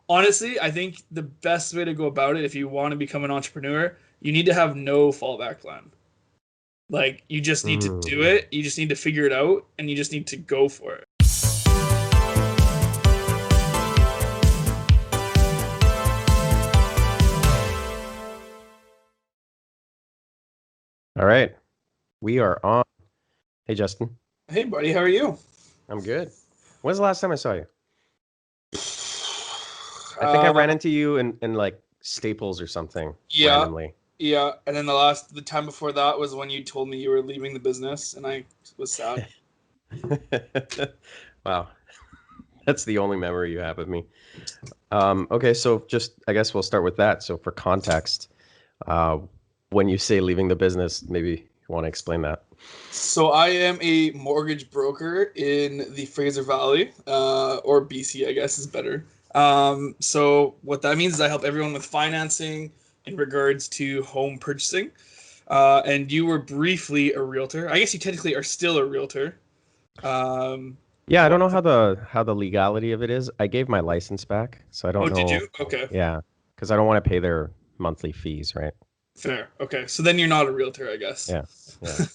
Honestly, I think the best way to go about it, if you want to become an entrepreneur, you need to have no fallback plan. Like, you just need to do Mm. it. You just need to figure it out, and you just need to go for it. All right, we are on. Hey, Justin. Hey, buddy, how are you? I'm good. When's the last time I saw you? I think I Uh, ran into you in like Staples or something yeah, randomly. yeah. And then the time before that was when you told me you were leaving the business, and I was sad. Wow, that's the only memory you have of me. Okay, so just I guess we'll start with that. So for context, uh, when you say leaving the business, maybe you want to explain that. So I am a mortgage broker in the Fraser Valley, or BC, I guess is better. So what that means is I help everyone with financing in regards to home purchasing. And you were briefly a realtor. I guess you technically are still a realtor. Um, Yeah, I don't what? know how the legality of it is. I gave my license back, so I don't Oh, did know. you? Okay, Yeah, because I don't want to pay their monthly fees, right? fair. Okay, so then you're not a realtor, I guess. Yeah, yeah.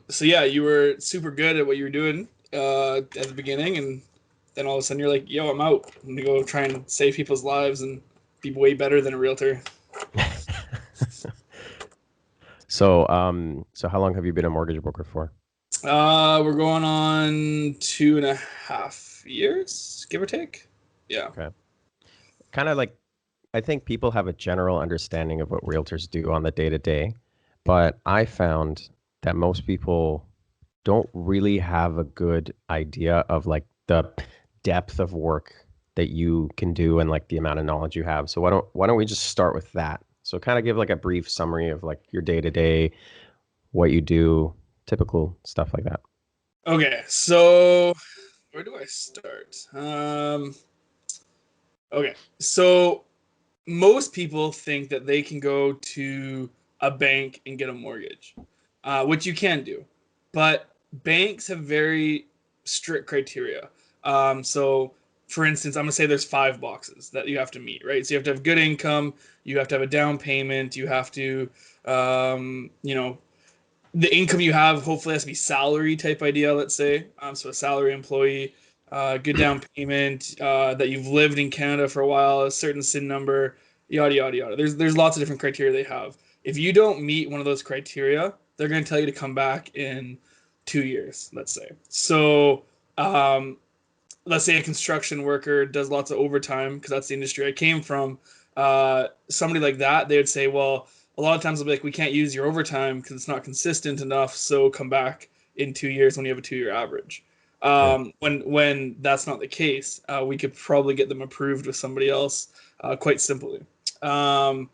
So yeah, you were super good at what you were doing at the beginning, and then all of a sudden you're like, "Yo, I'm out. I'm gonna go try and save people's lives and be way better than a realtor." So how long have you been a mortgage broker for? We're going on 2.5 years, give or take. Yeah. Okay. Kind of like I think people have a general understanding of what realtors do on the day to day, but I found that most people don't really have a good idea of like the depth of work that you can do and like the amount of knowledge you have. So why don't we just start with that? So kind of give like a brief summary of like your day to day, what you do, typical stuff like that. Okay, so where do I start? Okay, so most people think that they can go to a bank and get a mortgage, which you can do, but banks have very strict criteria. So, for instance, I'm gonna say there's 5 boxes that you have to meet, right? So you have to have good income, you have to have a down payment, you have to, you know, the income you have hopefully has to be salary type idea, let's say. So a salary employee, good down payment, that you've lived in Canada for a while, a certain SIN number, yada yada yada. There's lots of different criteria they have. If you don't meet one of those criteria, they're going to tell you to come back in 2 years, let's say. So um, let's say a construction worker does lots of overtime because that's the industry I came from. Somebody like that, they would say, well, a lot of times they'll be like, we can't use your overtime because it's not consistent enough. So come back in 2 years when you have a 2 year average. Right. When that's not the case, we could probably get them approved with somebody else quite simply. Um,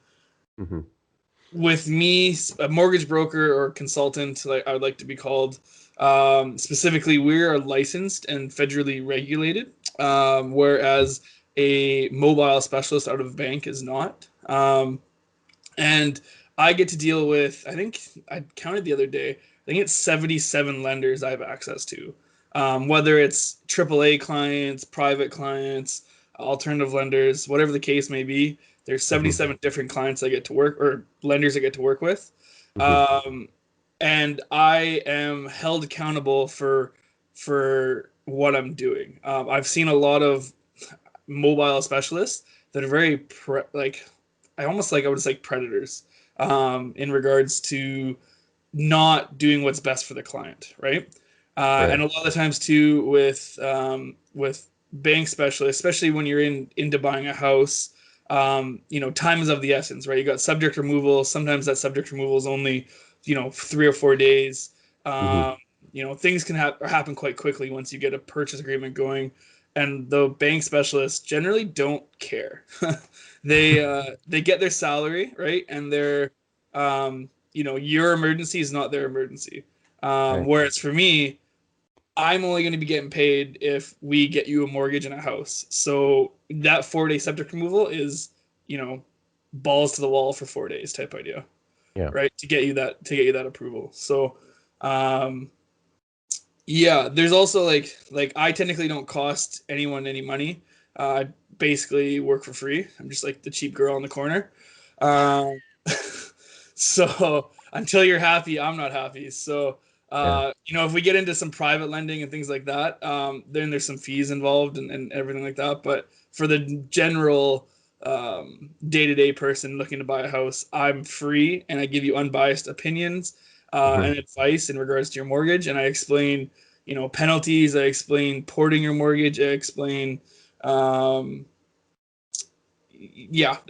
Hmm. with me, a mortgage broker or consultant, like I would like to be called, specifically, we are licensed and federally regulated, whereas a mobile specialist out of a bank is not. And I get to deal with, I think I counted the other day, I think it's 77 lenders I have access to. Whether it's AAA clients, private clients, alternative lenders, whatever the case may be, there's Hmm. 77 different clients I get to work or lenders I get to work with. Hmm. Um, and I am held accountable for what I'm doing. I've seen a lot of mobile specialists that are very like I almost like I would say predators in regards to not doing what's best for the client, right? Right. And a lot of times too with bank specialists, especially when you're into buying a house, time is of the essence, right? You got subject removal. Sometimes that subject removal is only 3 or 4 days. Hmm. Um, things can happen quite quickly once you get a purchase agreement going, and the bank specialists generally don't care. They get their salary, right, and your emergency is not their emergency. Right. Whereas for me, I'm only going to be getting paid if we get you a mortgage and a house. So that 4 day septic removal is, you know, balls to the wall for 4 days type idea, Yeah. right? To get you that approval. So, um, yeah, there's also like I technically don't cost anyone any money. I basically work for free. I'm just like the cheap girl on the corner. Um, so until you're happy, I'm not happy. So, Yeah. if we get into some private lending and things like that, then there's some fees involved and everything like that. But for the general day-to-day person looking to buy a house, I'm free and I give you unbiased opinions and advice in regards to your mortgage. And I explain, penalties. I explain porting your mortgage. I explain, I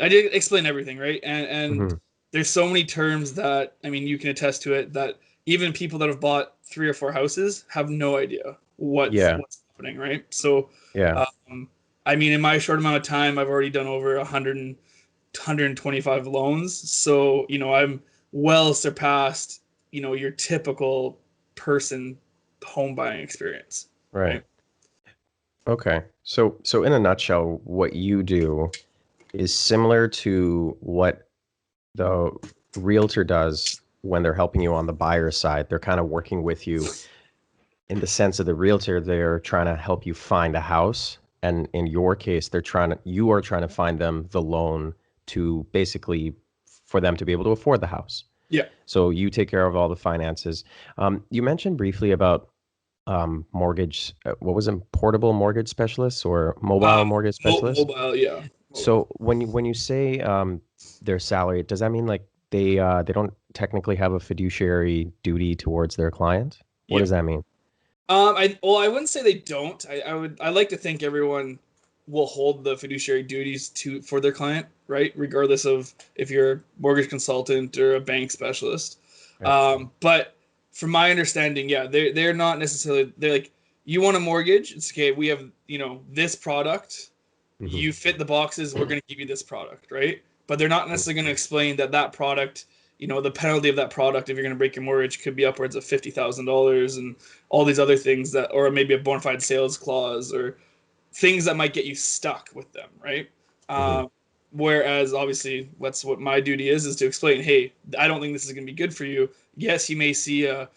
did explain everything, right? And hmm there's so many terms that, I mean, you can attest to it, that even people that have bought 3 or 4 houses have no idea Yeah. what's happening, right? So, Yeah. I mean, in my short amount of time, I've already done over 125 loans. So, I'm well surpassed, your typical person home buying experience, Right. right? Okay. So in a nutshell, what you do is similar to what the realtor does when they're helping you on the buyer side. They're kind of working with you in the sense of the realtor. They're trying to help you find a house. And in your case, you are trying to find them the loan to basically for them to be able to afford the house. Yeah. So you take care of all the finances. You mentioned briefly about mortgage, what was it, portable mortgage specialists or mobile mortgage specialists? Mobile, yeah. Mobile. So when you say their salary, does that mean like they don't technically have a fiduciary duty towards their client? What Yeah. does that mean? I wouldn't say they don't. I like to think everyone will hold the fiduciary duties for their client, right? Regardless of if you're a mortgage consultant or a bank specialist. Right. But from my understanding, yeah, they're not necessarily, they're like, you want a mortgage? It's okay. We have, this product. hmm You fit the boxes. We're going to give you this product, right? But they're not necessarily going to explain that product, the penalty of that product, if you're going to break your mortgage, could be upwards of $50,000 and all these other things that, or maybe a bona fide sales clause or things that might get you stuck with them, right? hmm Whereas obviously, that's what my duty is to explain, hey, I don't think this is going to be good for you. Yes, you may see a,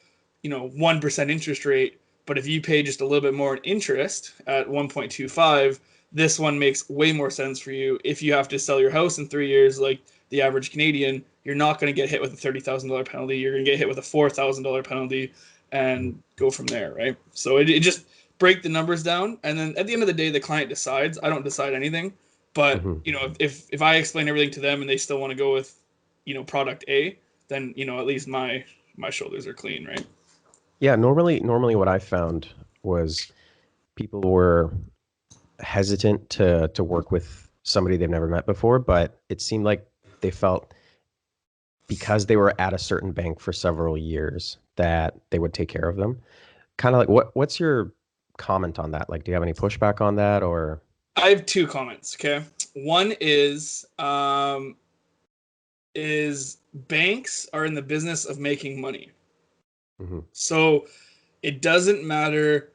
1% interest rate, but if you pay just a little bit more in interest at 1.25, this one makes way more sense for you. If you have to sell your house in 3 years, like the average Canadian, you're not going to get hit with a $30,000 penalty. You're going to get hit with a $4,000 penalty and go from there, right? So it just break the numbers down, and then at the end of the day, the client decides. I don't decide anything, but hmm if I explain everything to them and they still want to go with, product A, then at least my shoulders are clean, right? Yeah, normally what I found was people were hesitant to work with somebody they've never met before, but it seemed like they felt because they were at a certain bank for several years that they would take care of them. Kind of like what's your comment on that? Like, do you have any pushback on that or? I have 2 comments. Okay, one is banks are in the business of making money, hmm so it doesn't matter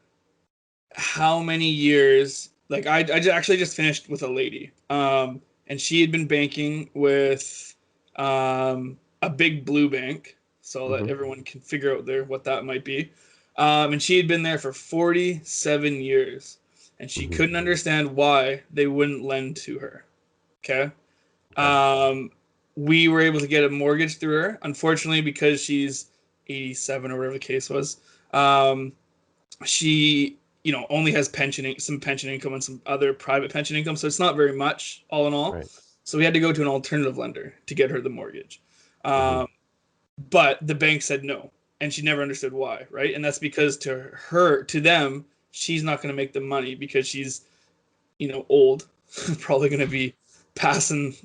how many years. Like actually just finished with a lady, and she had been banking with a big blue bank, so that hmm everyone can figure out there what that might be. And she had been there for 47 years, and she hmm couldn't understand why they wouldn't lend to her. Okay. Okay. Um, we were able to get a mortgage through her. Unfortunately, because she's 87 or whatever the case was, she only has some pension income and some other private pension income, so it's not very much all in all. Right. So we had to go to an alternative lender to get her the mortgage. hmm um, but the bank said no, and she never understood why, right? And that's because to them, she's not going to make the money because she's old, probably going to be passing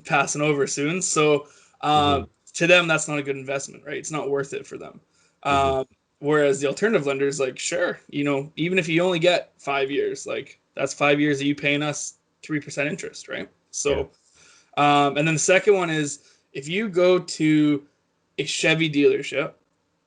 over soon. So hmm to them, that's not a good investment, right? It's not worth it for them. hmm Um, Whereas the alternative lender is like, sure, even if you only get 5 years, like that's 5 years of you paying us 3% interest, right? Yeah. So, and then the second one is if you go to a Chevy dealership,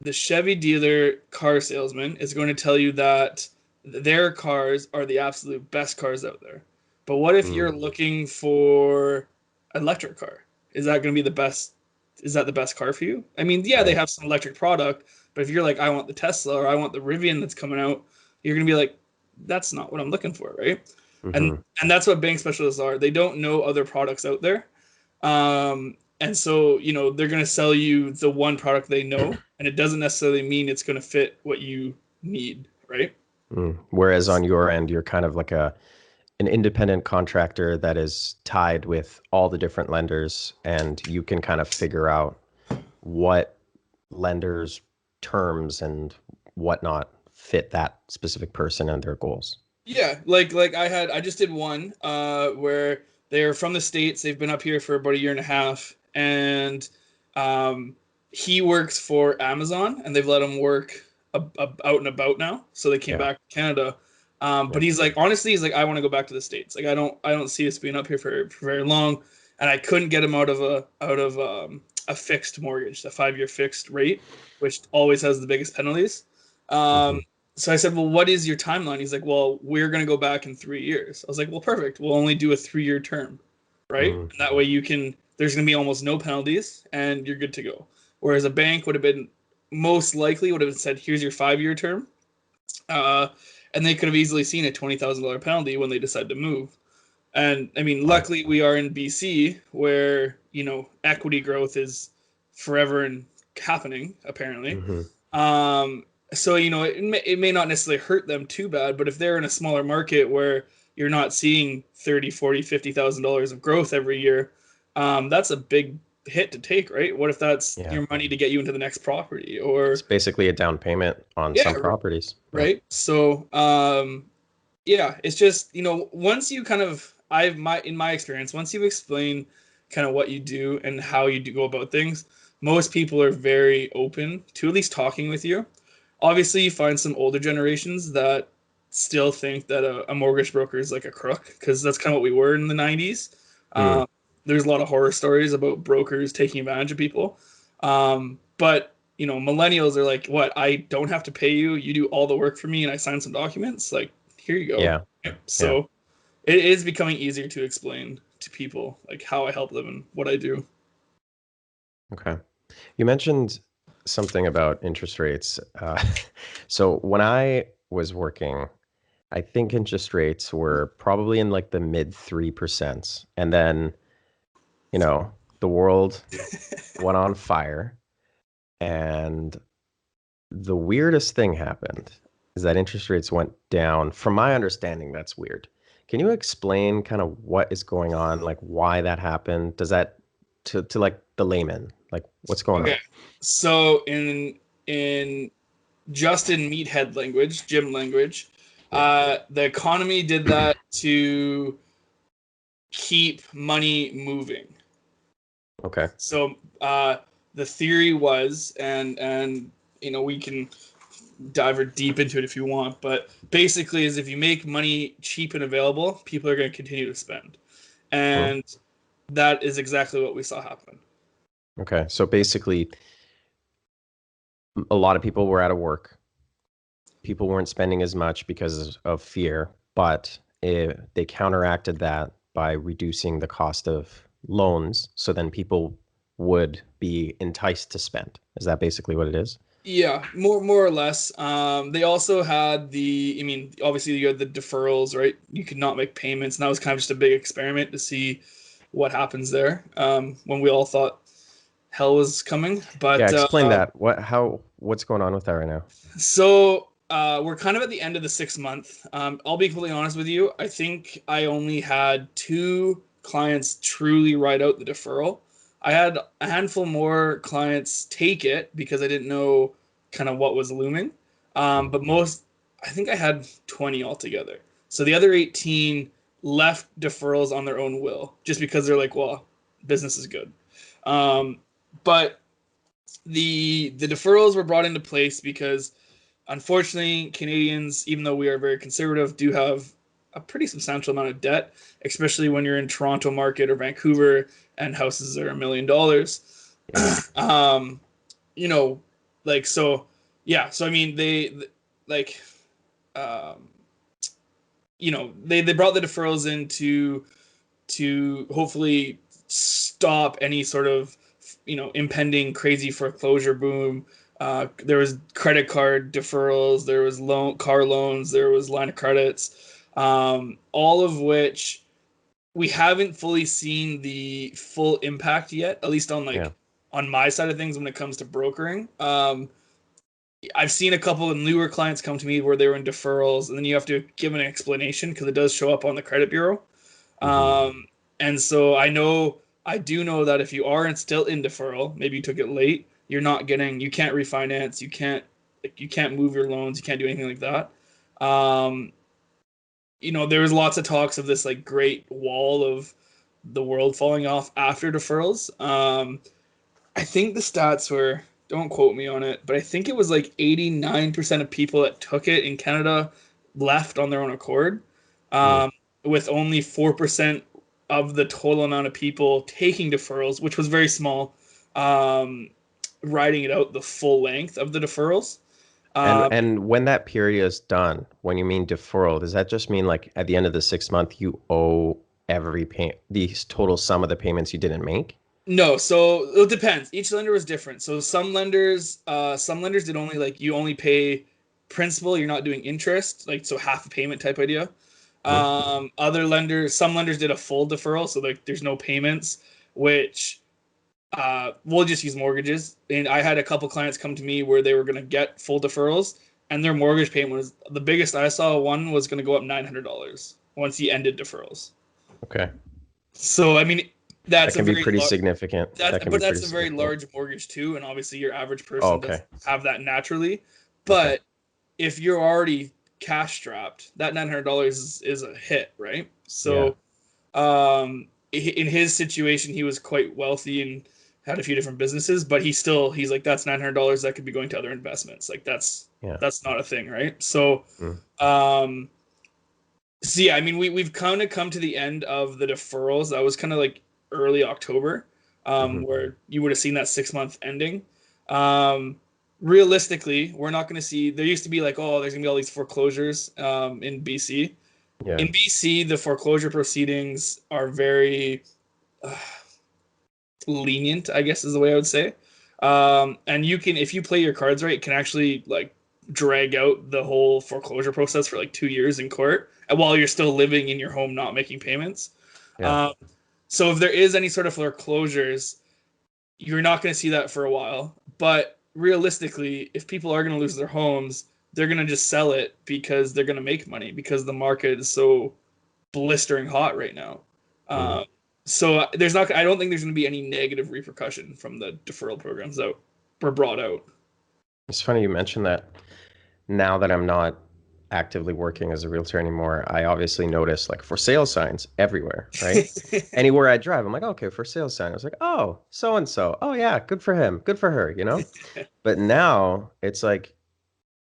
the Chevy dealer car salesman is going to tell you that their cars are the absolute best cars out there. But what if Mm. you're looking for an electric car? Is that going to be the best? Is that the best car for you? I mean, yeah, they Right. have some electric product, but if you're like, I want the Tesla or I want the Rivian that's coming out, you're going to be like, that's not what I'm looking for, right? Mm-hmm. And that's what bank specialists are. They don't know other products out there. And so, they're going to sell you the one product they know, and it doesn't necessarily mean it's going to fit what you need, right? Whereas on your end, you're kind of like an independent contractor that is tied with all the different lenders, and you can kind of figure out what lenders' terms and whatnot fit that specific person and their goals. Yeah, like I just did one where they're from the States. They've been up here for about a year and a half, and he works for Amazon, and they've let him work out and about now. So they came Yeah. back to Canada. Yeah. But he's like, honestly, he's like, I want to go back to the States. Like, I don't see us being up here for very long, and I couldn't get him out of a fixed mortgage, a 5-year fixed rate, which always has the biggest penalties. Mm-hmm. So I said, well, what is your timeline? He's like, well, we're going to go back in 3 years. I was like, well, perfect. We'll only do a 3-year term, right? Mm. And that way there's going to be almost no penalties and you're good to go. Whereas a bank would have been most likely would have said, here's your 5-year term. And they could have easily seen a $20,000 penalty when they decide to move. And I mean, luckily we are in BC where, equity growth is forever and happening, apparently. Mm-hmm. So, it may not necessarily hurt them too bad, but if they're in a smaller market where you're not seeing 30, 40, $50,000 of growth every year, that's a big hit to take, right? What if that's Yeah. your money to get you into the next property or It's basically a down payment on yeah, some properties. right? So, yeah, it's just, once you kind of in my experience, once you explain kind of what you do and how you do go about things, most people are very open to at least talking with you. Obviously, you find some older generations that still think that a mortgage broker is like a crook, because that's kind of what we were in the 90s. Mm. There's a lot of horror stories about brokers taking advantage of people. But millennials are like, what? I don't have to pay you. You do all the work for me, and I sign some documents. Like, here you go. Yeah. Yeah. So it is becoming easier to explain to people like how I help them and what I do. Okay. You mentioned something about interest rates. So when I was working, I think interest rates were probably in like the mid 3%. And then, the world went on fire. And the weirdest thing happened is that interest rates went down. From my understanding, that's weird. Can you explain kind of what is going on, like why that happened? Does that to like the layman, like what's going on? Okay. So in Justin Meathead language, Jim language, Yeah. the economy did that to keep money moving. Okay. So the theory was, and we can dive deep into it if you want, but basically is if you make money cheap and available, people are going to continue to spend, Hmm. and that is exactly what we saw happen. Okay. So basically, a lot of people were out of work. People weren't spending as much because of fear, but they counteracted that by reducing the cost of loans. So then people would be enticed to spend. Is that basically what it is? Yeah, more or less. They also had obviously you had the deferrals, right? You could not make payments, and that was kind of just a big experiment to see what happens there. When we all thought hell was coming, Yeah, but explain that. What's going on with that right now? so we're kind of at the end of the 6 month. I'll be completely honest with you. I think I only had 2 clients truly ride out the deferral. I had a handful more clients take it because I didn't know kind of what was looming. But I think I had 20 altogether. So the other 18 left deferrals on their own will, just because they're like, well, business is good. But the deferrals were brought into place because unfortunately Canadians, even though we are very conservative, do have a pretty substantial amount of debt, especially when you're in Toronto market or Vancouver and houses are $1 million. Yeah. um, so yeah. So I mean, like, um, they brought the deferrals in to hopefully stop any sort of impending crazy foreclosure boom. There was credit card deferrals, there was car loans, there was line of credits. all of which we haven't fully seen the full impact yet, at least on Yeah. on my side of things when it comes to brokering. I've seen a couple of newer clients come to me where they were in deferrals, and then you have to give an explanation because it does show up on the credit bureau. And so I do know that if you are still in deferral, maybe you took it late, you can't refinance, you can't move your loans, you can't do anything like that. There was lots of talks of this like great wall of the world falling off after deferrals. I think the stats were, don't quote me on it, but I think it was like 89% of people that took it in Canada left on their own accord, with only 4% of the total amount of people taking deferrals, which was very small, riding it out the full length of the deferrals. And when that period is done, when you mean deferral, does that just mean like at the end of the 6 month you owe the total sum of the payments you didn't make? No, so it depends. Each lender was different. So some lenders did only you only pay principal, you're not doing interest, so half a payment type idea. Some lenders did a full deferral, so there's no payments, which we'll just use mortgages. And I had a couple clients come to me where they were going to get full deferrals, and their mortgage payment was the biggest I saw. One was going to go up $900 once he ended deferrals. Okay. So I mean, that can be pretty significant. That's a very large mortgage too, and obviously your average person doesn't have that naturally. But if you're already cash strapped, that $900 is a hit, right? So, in his situation, he was quite wealthy and had a few different businesses, but he's like, that's $900 that could be going to other investments. Like that's not a thing, right? So, so yeah, I mean, we've kind of come to the end of the deferrals. That was kind of like early October, where you would have seen that 6 month ending. Realistically, we're not going to see. There used to be like, oh, there's going to be all these foreclosures in BC. Yeah. In BC, the foreclosure proceedings are very lenient, I guess is the way I would say. And you can, if you play your cards right, can actually like drag out the whole foreclosure process for like 2 years in court, and while you're still living in your home, not making payments. Yeah. So if there is any sort of foreclosures, you're not going to see that for a while. But realistically, if people are going to lose their homes, they're going to just sell it because they're going to make money because the market is so blistering hot right now. So I don't think there's going to be any negative repercussion from the deferral programs that were brought out. It's funny you mentioned that. Now that I'm not actively working as a realtor anymore, I obviously notice like for sale signs everywhere, right? Anywhere I drive, I'm like, okay, for sale sign. I was like, oh, so and so. Oh yeah, good for him, good for her, But now it's like,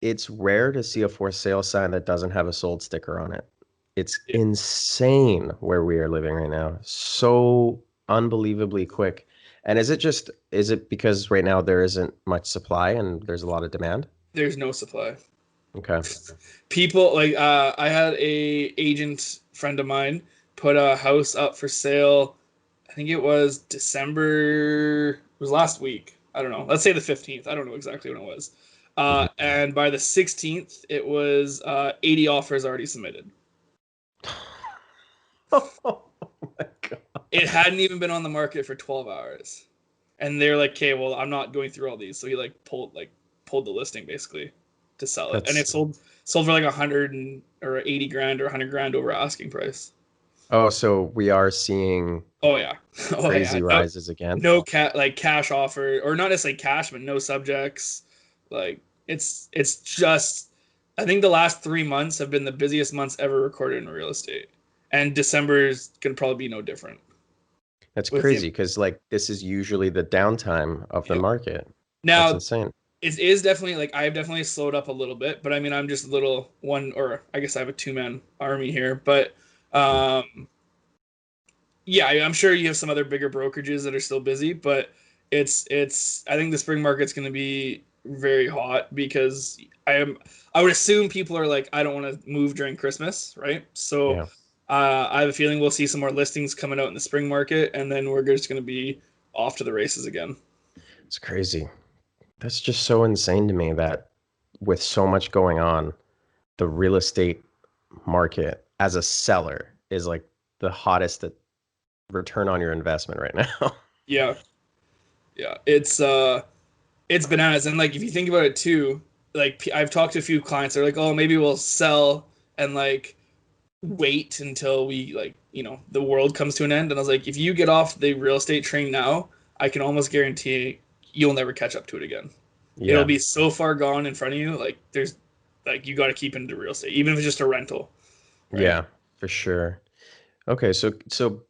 it's rare to see a for sale sign that doesn't have a sold sticker on it. It's insane where we are living right now. So unbelievably quick. And is it because right now there isn't much supply and there's a lot of demand? There's no supply. Okay. People I had a agent friend of mine put a house up for sale. I think it was December. It was last week. I don't know. Let's say the 15th. I don't know exactly when it was. And by the 16th, it was 80 offers already submitted. Oh my God. It hadn't even been on the market for 12 hours. And they're like, okay, well, I'm not going through all these. So he pulled the listing basically to sell it. And it sold for like 100 or 80 grand or 100 grand over asking price. Oh, so we are seeing crazy rises again. No cash offer, or not necessarily cash, but no subjects. Like it's just, I think the last 3 months have been the busiest months ever recorded in real estate. And December is going to probably be no different. That's crazy because this is usually the downtime of the market. Now, that's insane. It is definitely I've definitely slowed up a little bit, but I mean, I'm just a little or I guess I have a 2-man army here, but yeah, I'm sure you have some other bigger brokerages that are still busy, but it's I think the spring market's going to be very hot because I would assume people are like, I don't want to move during Christmas, right? So I have a feeling we'll see some more listings coming out in the spring market, and then we're just going to be off to the races again. It's crazy. That's just so insane to me that with so much going on, the real estate market as a seller is like the hottest return on your investment right now. Yeah, yeah. It's bananas. And like if you think about it too, like I've talked to a few clients. They're like, oh, maybe we'll sell and like wait until we like the world comes to an end. And I was like, if you get off the real estate train now, I can almost guarantee you'll never catch up to it again. It'll Yeah. be so far gone in front of you. Like there's like you got to keep into real estate, even if it's just a rental, right? Yeah, for sure. Okay, so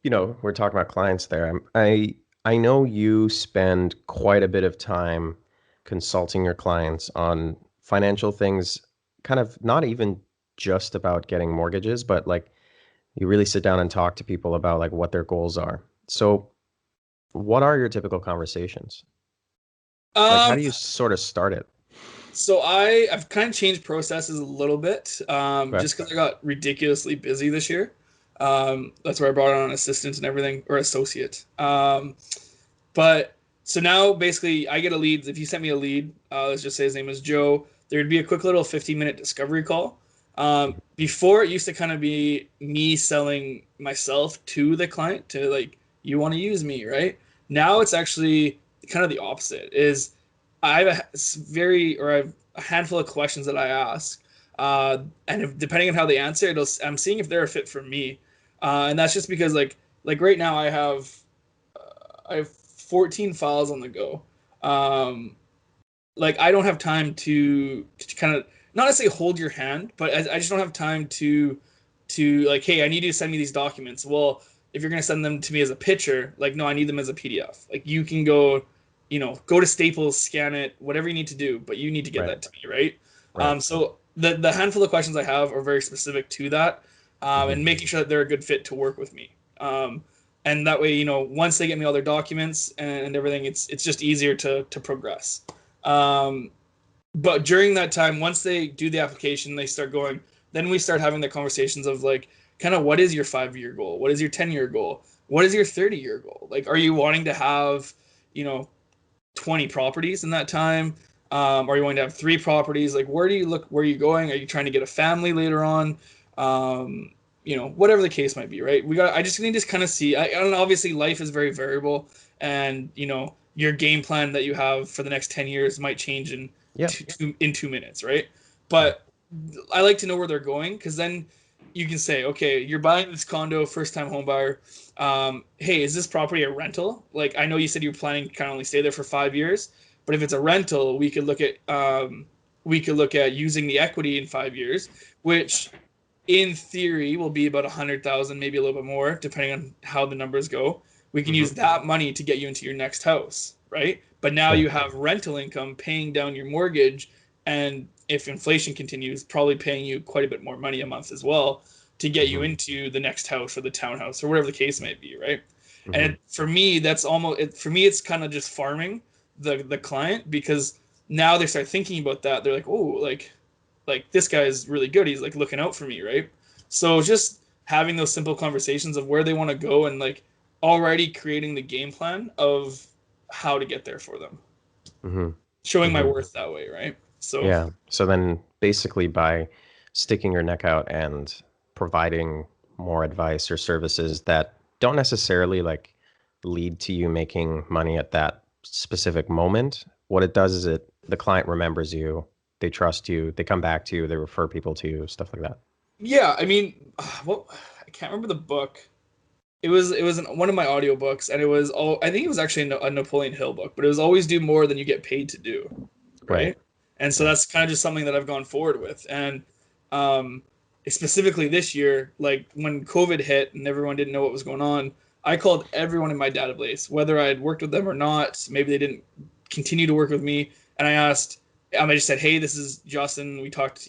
we're talking about clients there. I know you spend quite a bit of time consulting your clients on financial things, kind of not even just about getting mortgages, but like you really sit down and talk to people about like what their goals are. So, what are your typical conversations? Like, how Um, do you sort of start it? so I've kind of changed processes a little bit, Okay. just because I got ridiculously busy this year. That's where I brought on an assistant and everything, or associate. But so now basically I get a lead. If you sent me a lead, let's just say his name is Joe, there'd be a quick little 15-minute discovery call. Before it used to kind of be me selling myself to the client to like, you want to use me, right? Now it's actually kind of the opposite is I have I have a handful of questions that I ask. And if, depending on how they answer, I'm seeing if they're a fit for me. And that's just because like right now I have 14 files on the go. Um, like I don't have time to kind of not necessarily hold your hand, but I just don't have time to like, hey, I need you to send me these documents. Well, if you're gonna send them to me as a picture, like no, I need them as a PDF. Like you can go, go to Staples, scan it, whatever you need to do, but you need to get Right. that to me, right? Right. So the handful of questions I have are very specific to that, and Hmm. making sure that they're a good fit to work with me. And that way, once they get me all their documents and everything, it's just easier to progress. Um, but during that time, once they do the application, they start going. Then we start having the conversations of like, kind of what is your 5 year goal? What is your 10 year goal? What is your 30 year goal? Like, are you wanting to have, you know, 20 properties in that time? Are you wanting to have 3 properties? Like, where do you look? Where are you going? Are you trying to get a family later on? Whatever the case might be, right? I just need to kind of see. I don't know, obviously, life is very variable, and your game plan that you have for the next 10 years might change in Yeah. in 2 minutes, right? Right. But I like to know where they're going because then you can say, okay, you're buying this condo, first time home buyer. Hey, is this property a rental? Like I know you said you're planning to kind of only stay there for 5 years, but if it's a rental, we could look at using the equity in 5 years, which in theory will be about 100,000, maybe a little bit more, depending on how the numbers go. We can Hmm. use that money to get you into your next house, right? But now Right. you have rental income paying down your mortgage, and if inflation continues, probably paying you quite a bit more money a month as well to get you Hmm. into the next house or the townhouse or whatever the case may be, right? And Hmm. for me, for me, it's kind of just farming the client because now they start thinking about that. They're like, oh, like this guy is really good. He's like looking out for me, right? So just having those simple conversations of where they want to go and like already creating the game plan of how to get there for them, Hmm. showing my Hmm. worth that way, right? So Yeah. So then basically by sticking your neck out and providing more advice or services that don't necessarily like lead to you making money at that specific moment, what it does is the client remembers you, they trust you, they come back to you, they refer people to you, stuff like that. yeah, I mean, well, I can't remember the book. It was one of my audiobooks, and it was all I think it was actually a Napoleon Hill book, but it was always do more than you get paid to do, Right. right? And so Right. that's kind of just something that I've gone forward with. And um, specifically this year, like when COVID hit and everyone didn't know what was going on, I called everyone in my database, whether I had worked with them or not. Maybe they didn't continue to work with me, and I just said, "Hey, this is Justin. We talked,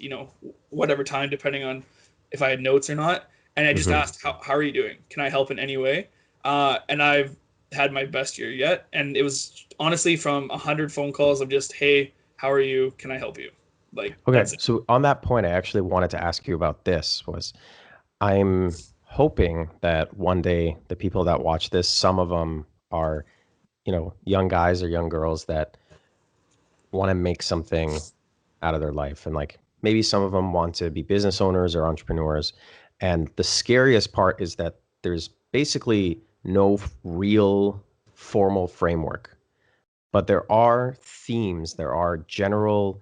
whatever time, depending on if I had notes or not." And I just Hmm. asked, how are you doing? Can I help in any way? And I've had my best year yet. And it was honestly from 100 phone calls of just, hey, how are you? Can I help you? Like, Okay. that's it. So on that point, I actually wanted to ask you about this was I'm hoping that one day the people that watch this, some of them are, young guys or young girls that want to make something out of their life. And like maybe some of them want to be business owners or entrepreneurs. And the scariest part is that there's basically no real formal framework, but there are themes, there are general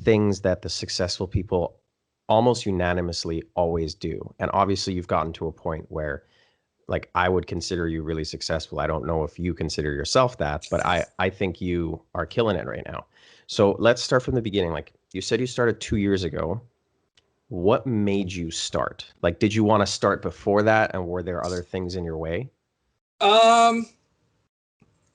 things that the successful people almost unanimously always do. And obviously you've gotten to a point where, like, I would consider you really successful. I don't know if you consider yourself that, but I think you are killing it right now. So let's start from the beginning. Like you said, you started 2 years ago. What made you start? Like, did you want to start before that, and were there other things in your way? Um,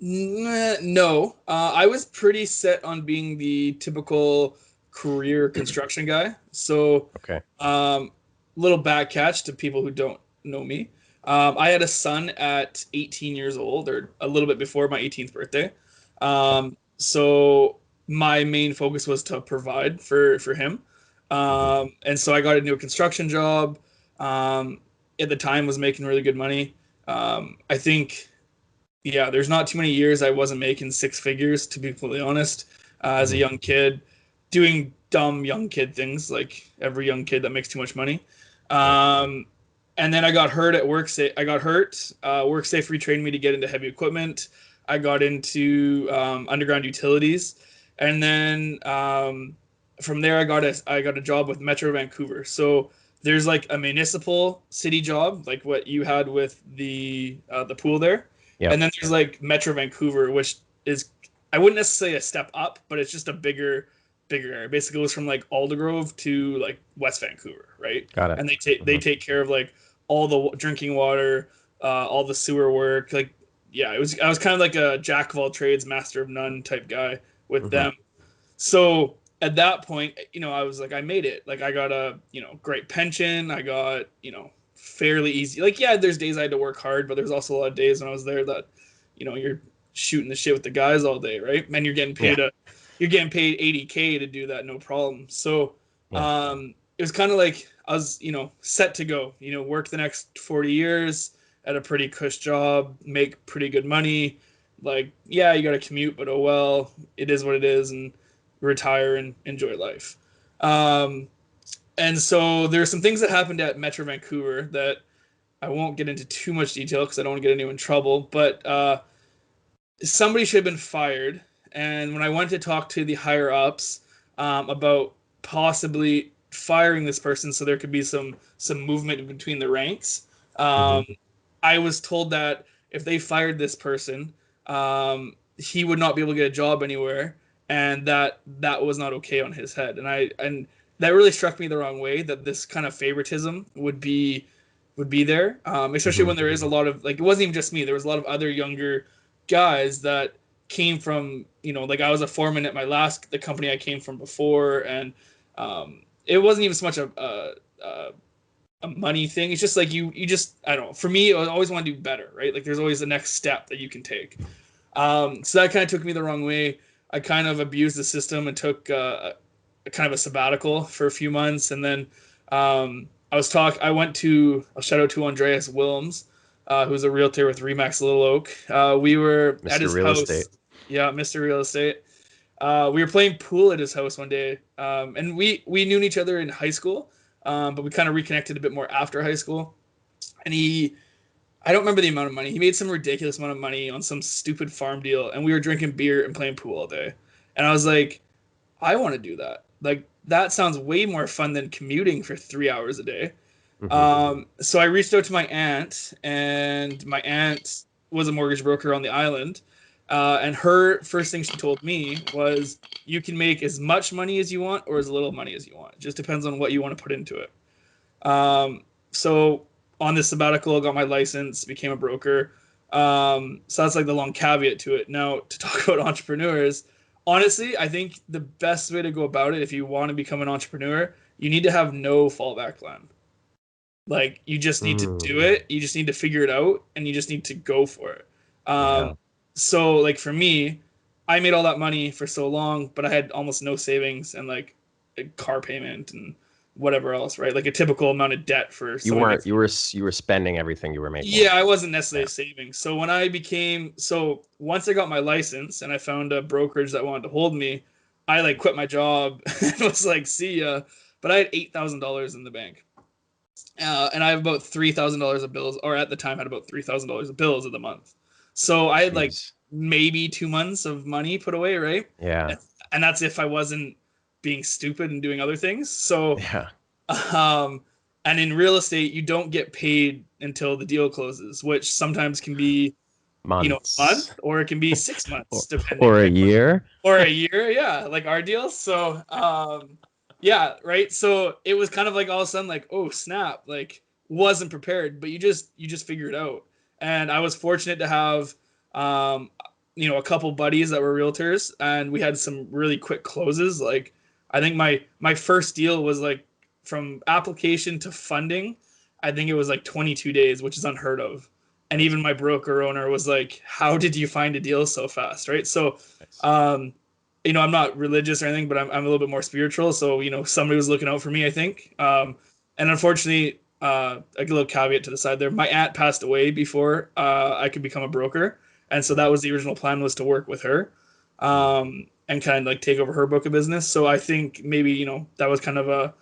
no. I was pretty set on being the typical career construction guy. So, Okay. little back catch to people who don't know me. I had a son at 18 years old, or a little bit before my 18th birthday. So my main focus was to provide for him. And so I got into a construction job. At the time, was making really good money. I think, yeah, there's not too many years I wasn't making six figures, to be completely honest, as a young kid, doing dumb young kid things like every young kid that makes too much money. And then I got hurt at work. I got hurt. WorkSafe retrained me to get into heavy equipment. I got into underground utilities, and then from there I got a job with Metro Vancouver. So there's like a municipal city job, like what you had with the pool there, Yep. and then there's like Metro Vancouver, which is, I wouldn't necessarily say a step up, but it's just a bigger area. Basically, it was from like Aldergrove to like West Vancouver, right? Got it. And they take care of like all the drinking water, all the sewer work. Like, yeah, I was kind of like a jack of all trades, master of none type guy with them. So at that point, I was like, I made it. Like, I got a great pension. I got fairly easy. Like, yeah, there's days I had to work hard, but there's also a lot of days when I was there that you're shooting the shit with the guys all day, right? And you're getting paid you're getting paid $80K to do that, no problem. So it was kind of like I was, set to go, work the next 40 years at a pretty cush job, make pretty good money. Like, yeah, you got to commute, but oh well, it is what it is, and retire and enjoy life. And so there's some things that happened at Metro Vancouver that I won't get into too much detail because I don't want to get anyone in trouble, but somebody should have been fired. And when I went to talk to the higher ups about possibly firing this person so there could be some movement in between the ranks, I was told that if they fired this person, he would not be able to get a job anywhere, and that was not okay on his head. And that really struck me the wrong way, that this kind of favoritism would be there, especially when there is a lot of, like, it wasn't even just me. There was a lot of other younger guys that came from, like, I was a foreman at the company I came from before, and it wasn't even so much a money thing. It's just like you just, I don't know. For me, I always want to do better, right? Like, there's always the next step that you can take. So that kind of took me the wrong way. I kind of abused the system and took a kind of a sabbatical for a few months, and then I went to a shout out to Andreas Wilms, who's a realtor with Remax Little Oak. We were Mr. at his Real house. Estate. Yeah, Mr. Real Estate. We were playing pool at his house one day, and we knew each other in high school, but we kind of reconnected a bit more after high school. And I don't remember the amount of money. He made some ridiculous amount of money on some stupid farm deal, and we were drinking beer and playing pool all day. And I was like, I want to do that. Like, that sounds way more fun than commuting for 3 hours a day. So I reached out to my aunt, and my aunt was a mortgage broker on the island. And her first thing she told me was, you can make as much money as you want or as little money as you want. It just depends on what you want to put into it. So on this sabbatical, I got my license, became a broker. So that's like the long caveat to it. Now, to talk about entrepreneurs, honestly, I think the best way to go about it, if you want to become an entrepreneur, you need to have no fallback plan. Like, you just need to do it. You just need to figure it out, and you just need to go for it. So, like, for me, I made all that money for so long, but I had almost no savings and like a car payment and whatever else, right? Like a typical amount of debt for You were spending everything you were making. Yeah, I wasn't necessarily saving. So once I got my license and I found a brokerage that wanted to hold me, I like quit my job and was like, see ya. But I had $8,000 in the bank. and I have about $3,000 of bills, or at the time had about $3,000 of bills of the month. So I had like Jeez. maybe 2 months of money put away, right? Yeah. And that's if I wasn't being stupid and doing other things. So, Yeah. um, and in real estate, you don't get paid until the deal closes, which sometimes can be, a month, Months. or it can be 6 months, or, depending, or a right? year. Or a year, yeah, like our deals. So, yeah, right. So it was kind of like all of a sudden, like, oh snap, like wasn't prepared, but you just figure it out. And I was fortunate to have, um, a couple buddies that were realtors, and we had some really quick closes. Like, I think my first deal was like from application to funding, I think it was like 22 days, which is unheard of. And That's even my broker owner was like, "How did you find a deal so fast?" Right. So, nice. um, I'm not religious or anything, but I'm a little bit more spiritual. So, somebody was looking out for me, I think. And unfortunately, a little caveat to the side there, my aunt passed away before I could become a broker. And so that was the original plan, was to work with her, Mm. and kind of like take over her book of business. So I think maybe, that was kind of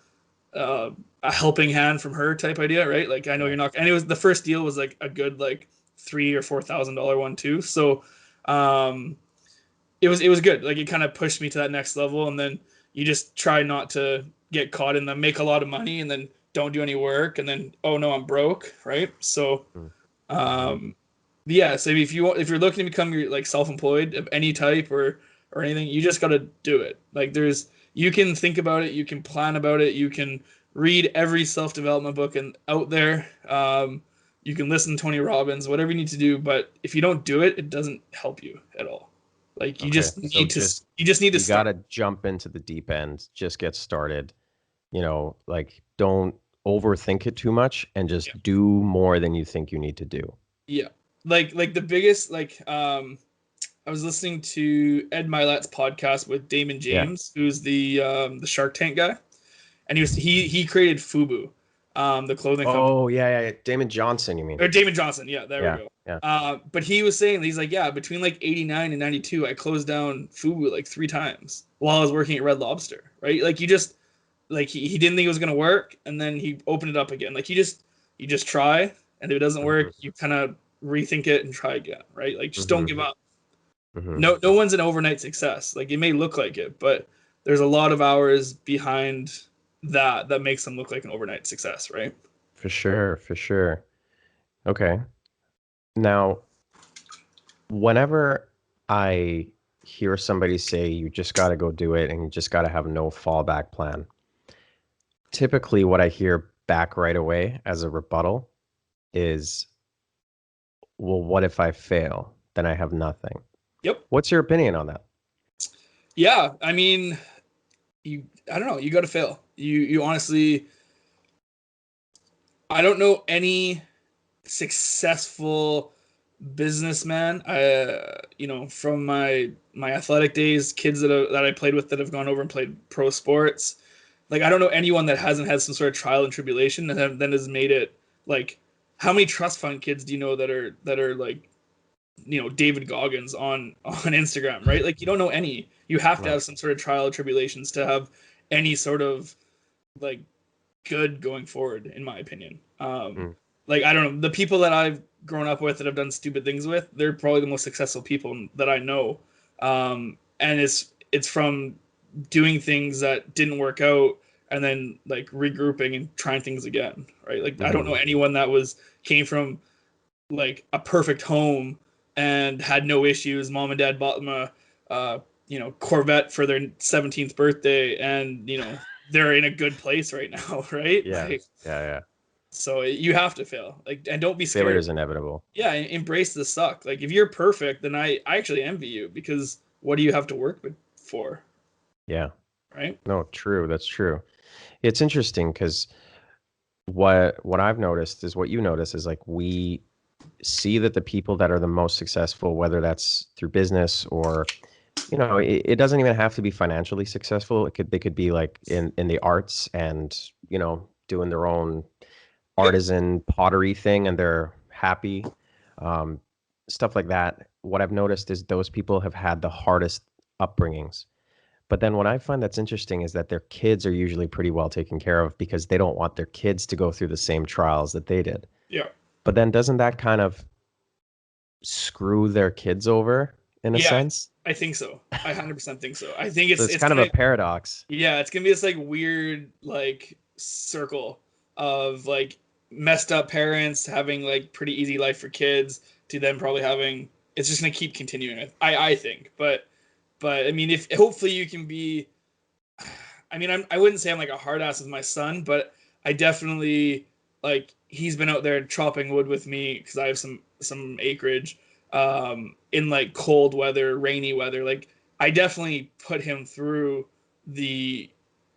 uh, a helping hand from her type idea, right? Like, I know Yeah. you're not, and it was, the first deal was like a good, like $3,000 or $4,000 one too. So, um, it was good. Like, it kind of pushed me to that next level, and then you just try not to get caught in the make a lot of money and then don't do any work, and then, oh no, I'm broke, right? So, Mm. Mm-hmm. um, yeah. So if you're looking to become your like self-employed of any type, or anything, you just got to do it. Like, you can think about it, you can plan about it, you can read every self-development book and out there. You can listen to Tony Robbins, whatever you need to do, but if you don't do it, it doesn't help you at all. Like, Okay. So you just need to you start. gotta jump into the deep end. Just get started. Like don't overthink it too much and Yeah. just do more than you think you need to do. Yeah. Like the biggest, like, I was listening to Ed Milet's podcast with Damon Yeah. James, who's the Shark Tank guy, and he created Fubu, the clothing company. Oh, yeah, yeah, yeah. Damon Johnson, you mean? Or Damon Johnson, yeah, there we Yeah. go. Yeah. But he was saying, he's like, yeah, between like 89 and 92, I closed down Fubu like 3 times while I was working at Red Lobster, right? Like, you just, like, he didn't think it was gonna work, and then he opened it up again. Like, you just try, and if it doesn't Hmm. work, you kind of rethink it and try again, right? Like, just don't Hmm. give up. Hmm. No one's an overnight success. Like, it may look like it, but there's a lot of hours behind that makes them look like an overnight success, right? For sure, for sure. Okay. Now, whenever I hear somebody say you just got to go do it and you just got to have no fallback plan, typically what I hear back right away as a rebuttal is, well, what if I fail? Then I have nothing. Yep. What's your opinion on that? Yeah, I mean, I don't know, you got to fail. You honestly, I don't know any successful businessman, from my athletic days, kids that I played with that have gone over and played pro sports. Like, I don't know anyone that hasn't had some sort of trial and tribulation and then has made it. Like, how many trust fund kids do you know that are like, David Goggins on Instagram, right? Like, you don't know any. You have to Right. have some sort of trial and tribulations to have any sort of, like, good going forward, in my opinion. Mm. Like, I don't know, the people that I've grown up with that have done stupid things with, they're probably the most successful people that I know. And it's from doing things that didn't work out, and then like regrouping and trying things again, right? Like, I don't know Hmm. anyone that came from like a perfect home and had no issues. Mom and dad bought them Corvette for their 17th birthday, and they're in a good place right now, right? Yeah. Like, Yeah. Yeah. so you have to fail, like, and don't be Failure scared. is inevitable. Yeah, embrace the suck. Like, if you're perfect, then I actually envy you, because what do you have to work for, Yeah. right? No, true. That's true. It's interesting because what I've noticed is what you notice is like we see that the people that are the most successful, whether that's through business or, it doesn't even have to be financially successful. They could be like in the arts and, doing their own Yep. artisan pottery thing and they're happy. Um, Stuff like that. What I've noticed is those people have had the hardest upbringings But then what I find that's interesting is that their kids are usually pretty well taken care of because they don't want their kids to go through the same trials that they did. Yeah. But then doesn't that kind of screw their kids over in a Yeah, sense? I think so. I 100% think so. I think So it's it's kind of a gonna, paradox. yeah, it's gonna be this like weird like circle of like messed up parents having like pretty easy life for kids to them probably having, it's just gonna keep continuing. I think, but I mean, if hopefully you can be, I mean, I wouldn't say I'm like a hard ass with my son, but I definitely like he's been out there chopping wood with me because I have some acreage in like cold weather, rainy weather. Like I definitely put him through the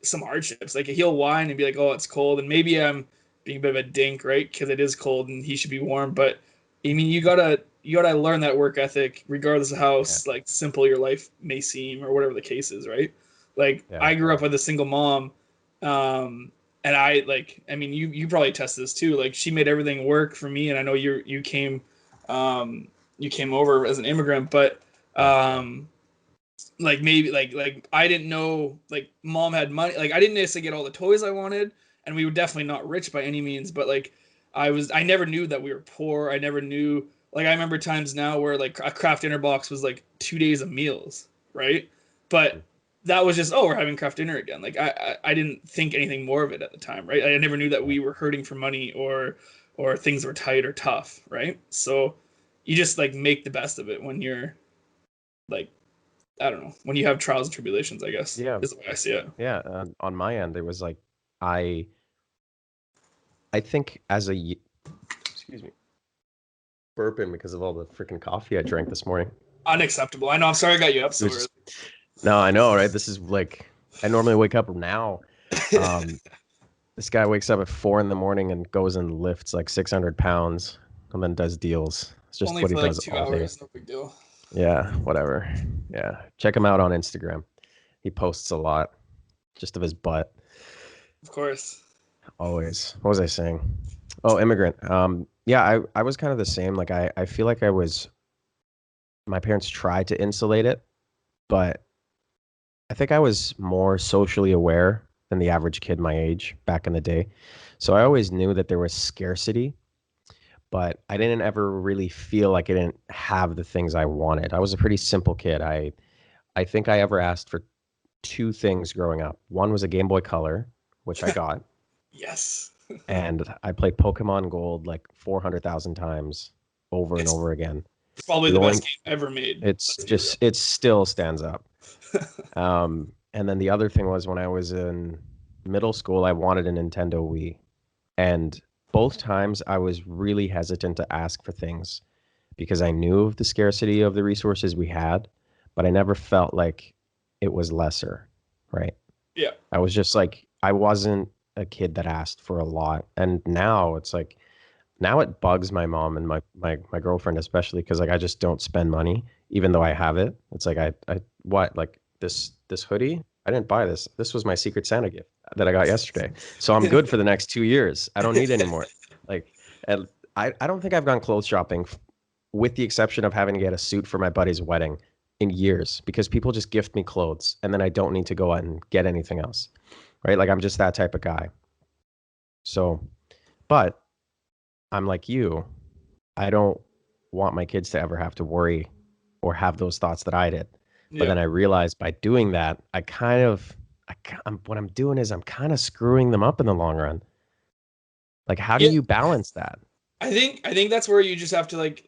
some hardships. Like he'll whine and be like, "Oh, it's cold," and maybe I'm being a bit of a dink, right? Because it is cold and he should be warm. But I mean, you gotta learn that work ethic, regardless of how Yeah. like simple your life may seem or whatever the case is, right? Like Yeah. I grew up with a single mom, and I like I mean you probably test this too. Like she made everything work for me, and I know um, you came over as an immigrant, but Yeah. like maybe like I didn't know like mom had money. Like I didn't necessarily get all the toys I wanted, and we were definitely not rich by any means. But like I never knew that we were poor. I never knew like I remember times now where like a craft dinner box was like 2 days of meals, right? But that was just oh we're having craft dinner again. Like I didn't think anything more of it at the time, right? I never knew that we were hurting for money or things were tight or tough, right? So you just like make the best of it when you're like I don't know when you have trials and tribulations. I guess Yeah. is the way I see it. Yeah. On my end, it was like I I think as excuse me, burping because of all the freaking coffee I drank this morning. Unacceptable. I know. I'm sorry I got you up It so was early. just no, I know, right? This is like I normally wake up now. Um, this guy wakes up at 4 in the morning and goes and lifts like 600 pounds and then does deals. It's just Only what he for like does two all day. hours. No big deal. Yeah, whatever. Yeah, check him out on Instagram. He posts a lot just of his butt. Of course. Always. What was I saying? Oh, immigrant. Yeah, I was kind of the same. Like I feel like my parents tried to insulate it, but I think I was more socially aware than the average kid my age back in the day. So I always knew that there was scarcity, but I didn't ever really feel like I didn't have the things I wanted. I was a pretty simple kid. I think I ever asked for two things growing up. One was a Game Boy Color, which I got, Yes. and I played Pokemon Gold like 400,000 times over and It's over again. probably The the only best game ever made. it's Let's be real. just it still stands up. And then the other thing was when I was in middle school, I wanted a Nintendo Wii. And both times I was really hesitant to ask for things because I knew of the scarcity of the resources we had, but I never felt like it was lesser, right? Yeah. I was just like, I wasn't a kid that asked for a lot. And now it's like, now it bugs my mom and my girlfriend especially because like I just don't spend money even though I have it. It's like I what like this hoodie? I didn't buy this. This was my Secret Santa gift that I got yesterday. So I'm good for the next 2 years. I don't need any more. Like and I don't think I've gone clothes shopping with the exception of having to get a suit for my buddy's wedding in years because people just gift me clothes and then I don't need to go out and get anything else. Right? Like I'm just that type of guy. So, but I'm like you. I don't want my kids to ever have to worry or have those thoughts that I did. But Yeah. then I realized by doing that, I kind of, what I'm doing is I'm kind of screwing them up in the long run. Like, how do Yeah. you balance that? I think that's where you just have to like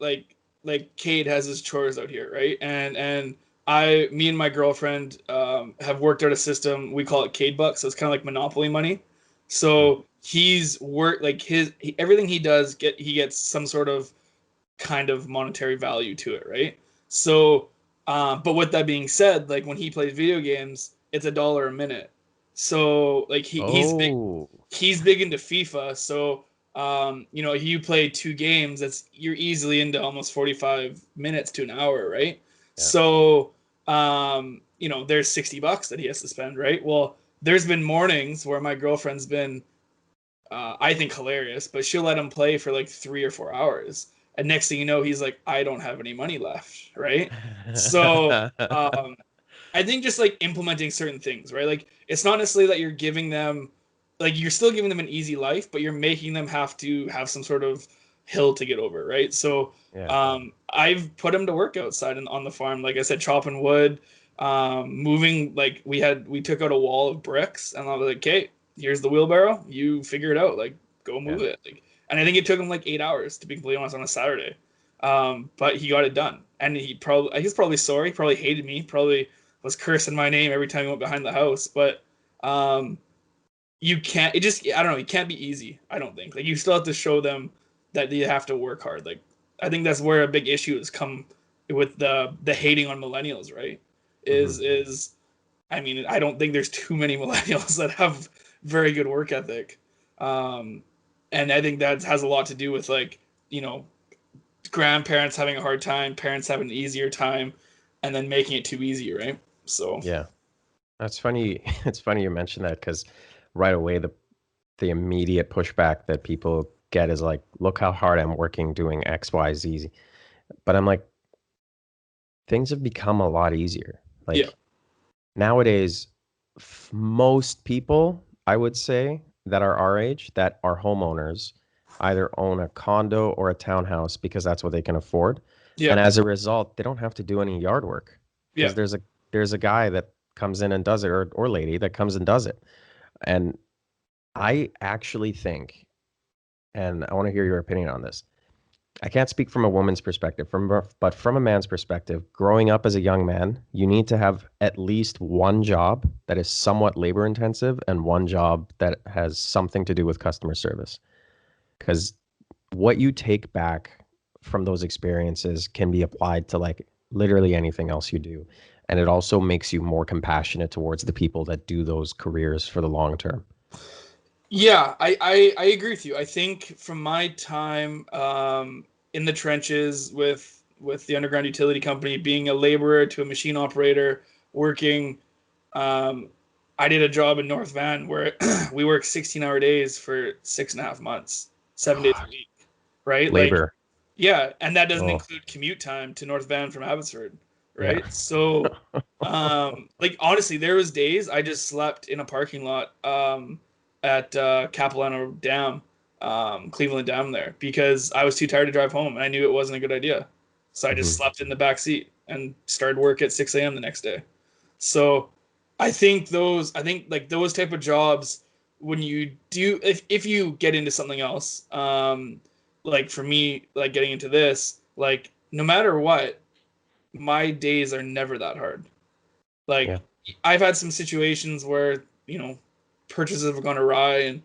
Cade has his chores out here, right? And me and my girlfriend have worked out a system. We call it Cade Bucks. So it's kind of like Monopoly money. Mm. So he's work like everything he does he gets some sort of kind of monetary value to it, right? So, but with that being said, like when he plays video games, it's $1 a minute. So like Oh, he's big into FIFA. So you know, you play two games, you're easily into almost 45 minutes to an hour, right? yeah. So you know, there's $60 that he has to spend, right? Well, there's been mornings where my girlfriend's been I think hilarious, but she'll let him play for like 3 or 4 hours. And next thing you know, he's like, I don't have any money left, right? So I think just like implementing certain things, right? Like it's not necessarily that you're giving them, like you're still giving them an easy life, but you're making them have to have some sort of hill to get over, right? So Yeah. I've put them to work outside and on the farm, like I said, chopping wood, moving. Like we took out a wall of bricks, and I was like, okay, here's the wheelbarrow, you figure it out, like go move Yeah. it. Like, and I think it took him like 8 hours to be completely honest on a Saturday, but he got it done, and he's probably sorry, probably hated me, probably was cursing my name every time he went behind the house. But um, you can't. It just I don't know. It can't be easy. I don't think. Like you still have to show them that you have to work hard. Like I think that's where a big issue has come with the hating on millennials. Right? Hmm. Is I mean I don't think there's too many millennials that have very good work ethic, um, and I think that has a lot to do with like you know grandparents having a hard time, parents having an easier time, and then making it too easy. Right? So. Yeah. That's funny. It's funny you mentioned that because right away the immediate pushback that people get is like, look how hard I'm working doing X, Y, Z. But I'm like, things have become a lot easier. Yeah. Like nowadays, most people, I would say, that are our age, that are homeowners, either own a condo or a townhouse because that's what they can afford. Yeah. And as a result, they don't have to do any yard work Yeah. because there's a guy that comes in and does it, or lady that comes and does it. And I actually think, and I want to hear your opinion on this. I can't speak from a woman's perspective, but from a man's perspective, growing up as a young man, you need to have at least one job that is somewhat labor intensive and one job that has something to do with customer service. Because what you take back from those experiences can be applied to like literally anything else you do. And it also makes you more compassionate towards the people that do those careers for the long term. Yeah, I agree with you. I think from my time in the trenches with the underground utility company, being a laborer to a machine operator, working, um, I did a job in North Van where we worked 16-hour days for 6.5 months, 7 days a God, week, right? Like, labor. yeah, and that doesn't Oh, include commute time to North Van from Abbotsford, yeah. right? So, like honestly, there was days I just slept in a parking lot at Capilano Dam, Cleveland Dam there because I was too tired to drive home and I knew it wasn't a good idea. So I just Hmm. slept in the back seat and started work at 6 a.m. the next day. So I think like those type of jobs when you do if you get into something else, like for me, like getting into this, like no matter what, my days are never that hard. Yeah. Like I've had some situations where purchases have gone awry, and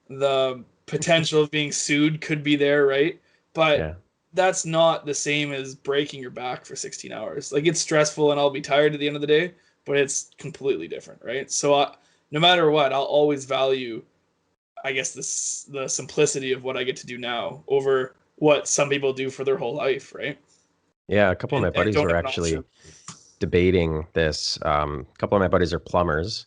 the potential of being sued could be there, right? But Yeah. that's not the same as breaking your back for 16 hours. Like it's stressful, and I'll be tired at the end of the day, but it's completely different, right? So no matter what, I'll always value, I guess, the simplicity of what I get to do now over what some people do for their whole life, right? Yeah. A couple of my And buddies don't were have an option. actually debating this. A couple of my buddies are plumbers,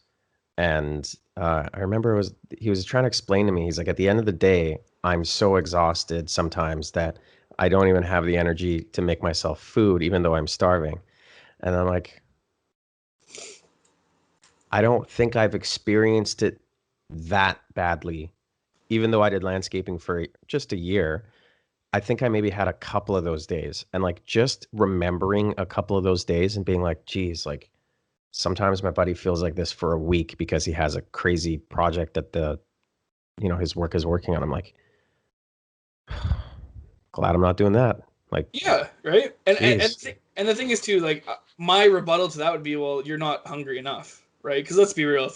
and I remember he was trying to explain to me. He's like, at the end of the day, I'm so exhausted sometimes that I don't even have the energy to make myself food, even though I'm starving. And I'm like, I don't think I've experienced it that badly, even though I did landscaping for just a year. I think I maybe had a couple of those days, and like just remembering a couple of those days and being like, geez, like sometimes my buddy feels like this for a week because he has a crazy project that his work is working on. I'm like, glad I'm not doing that. Like, Yeah, right. geez. And the thing is too, like my rebuttal to that would be, well, you're not hungry enough, right? Because let's be real,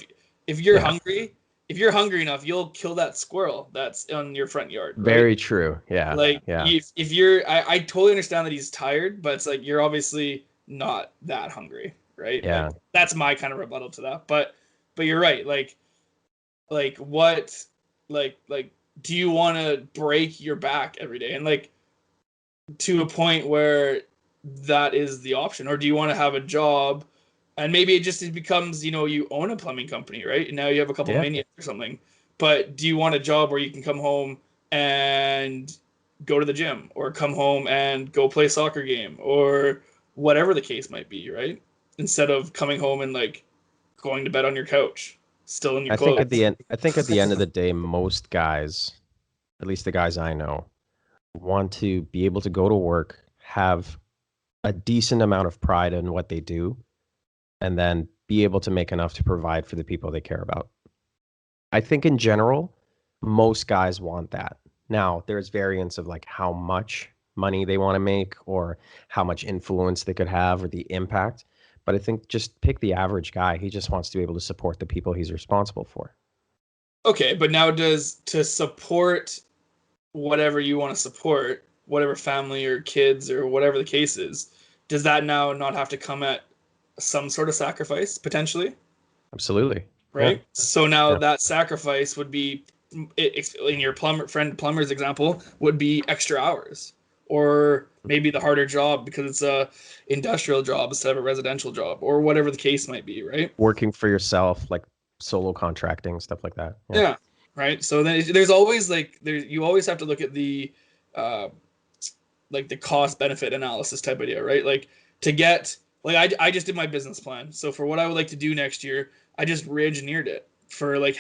if you're Yeah, hungry, if you're hungry enough, you'll kill that squirrel that's on your front yard, right? very true. Yeah, Like yeah, if you're, I totally understand that he's tired, but it's like you're obviously not that hungry, right? Like yeah, that's my kind of rebuttal to that. But you're right. Like what, like do you want to break your back every day? And like to a point where that is the option, or do you want to have a job and maybe it becomes you own a plumbing company, right? And now you have a couple of yeah, maniacs or something, but do you want a job where you can come home and go to the gym, or come home and go play a soccer game, or whatever the case might be, right? Instead of coming home and like going to bed on your couch, still in your clothes. I think at the end of the day, most guys, at least the guys I know, want to be able to go to work, have a decent amount of pride in what they do, and then be able to make enough to provide for the people they care about. I think in general, most guys want that. Now, there's variants of like how much money they want to make or how much influence they could have or the impact. But I think just pick the average guy. He just wants to be able to support the people he's responsible for. Okay, but now to support whatever you want to support, whatever family or kids or whatever the case is, does that now not have to come at some sort of sacrifice potentially? Absolutely. Right. Yeah. So now Yeah. that sacrifice would be, in your plumber's example, would be extra hours, or maybe the harder job because it's a industrial job instead of a residential job, or whatever the case might be. Right. Working for yourself, like solo contracting, stuff like that. Yeah. Yeah. Right. So then there's always you always have to look at the uh, like the cost benefit analysis type idea, right? Like to get like I just did my business plan. So for what I would like to do next year, I just re-engineered it for like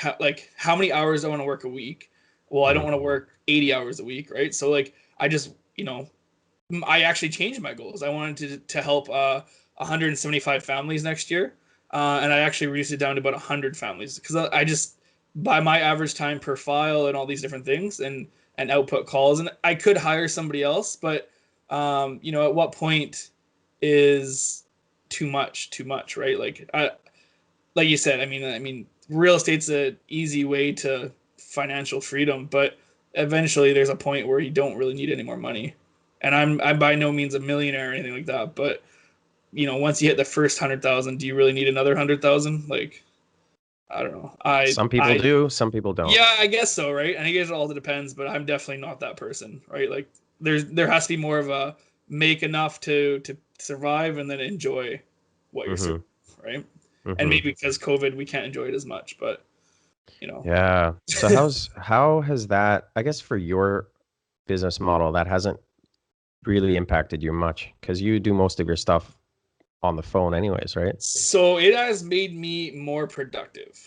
how many hours I want to work a week. Well, I don't want to work 80 hours a week, right? So like I just, I actually changed my goals. I wanted to help 175 families next year. And I actually reduced it down to about 100 families because I just, by my average time per file and all these different things and output calls, and I could hire somebody else, but at what point is too much, right? Like you said, I mean, real estate's an easy way to financial freedom, but eventually there's a point where you don't really need any more money. And I'm by no means a millionaire or anything like that, but once you hit the first 100,000, do you really need another 100,000? Like, I don't know. Some people do, some people don't. Yeah, I guess so, right? And I guess it all depends, but I'm definitely not that person, right? Like, there has to be more of a make enough to survive and then enjoy what you're serving, right? And maybe because COVID, we can't enjoy it as much, but Yeah. So how has that, I guess for your business model, that hasn't really impacted you much because you do most of your stuff on the phone anyways, right? So it has made me more productive.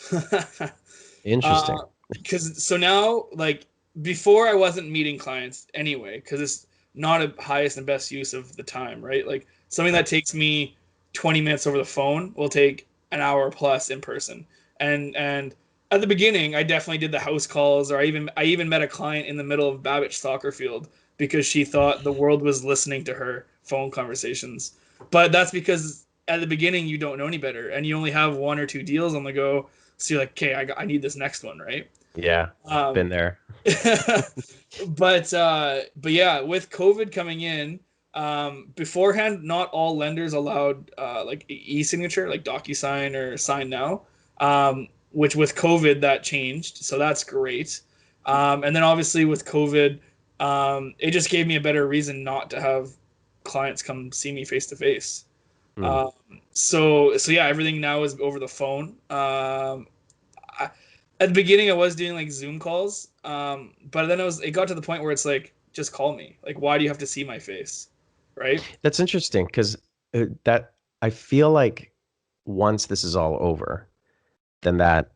Interesting. Because so now, like before, I wasn't meeting clients anyway because it's not a highest and best use of the time, right? Like something that takes me 20 minutes over the phone will take an hour plus in person. And at the beginning, I definitely did the house calls, or I even met a client in the middle of Babbage soccer field because she thought the world was listening to her phone conversations. But that's because at the beginning you don't know any better, and you only have one or two deals on the go. So you're like, okay, I need this next one, right? Yeah, been there. But yeah, with COVID coming in, beforehand, not all lenders allowed like e-signature, like DocuSign or Sign Now. Which with COVID that changed, so that's great. And then obviously with COVID, it just gave me a better reason not to have clients come see me face to face. So yeah, everything now is over the phone. At the beginning, I was doing like Zoom calls, but then it got to the point where it's like, just call me. Like, why do you have to see my face, right? That's interesting because that I feel like once this is all over, then that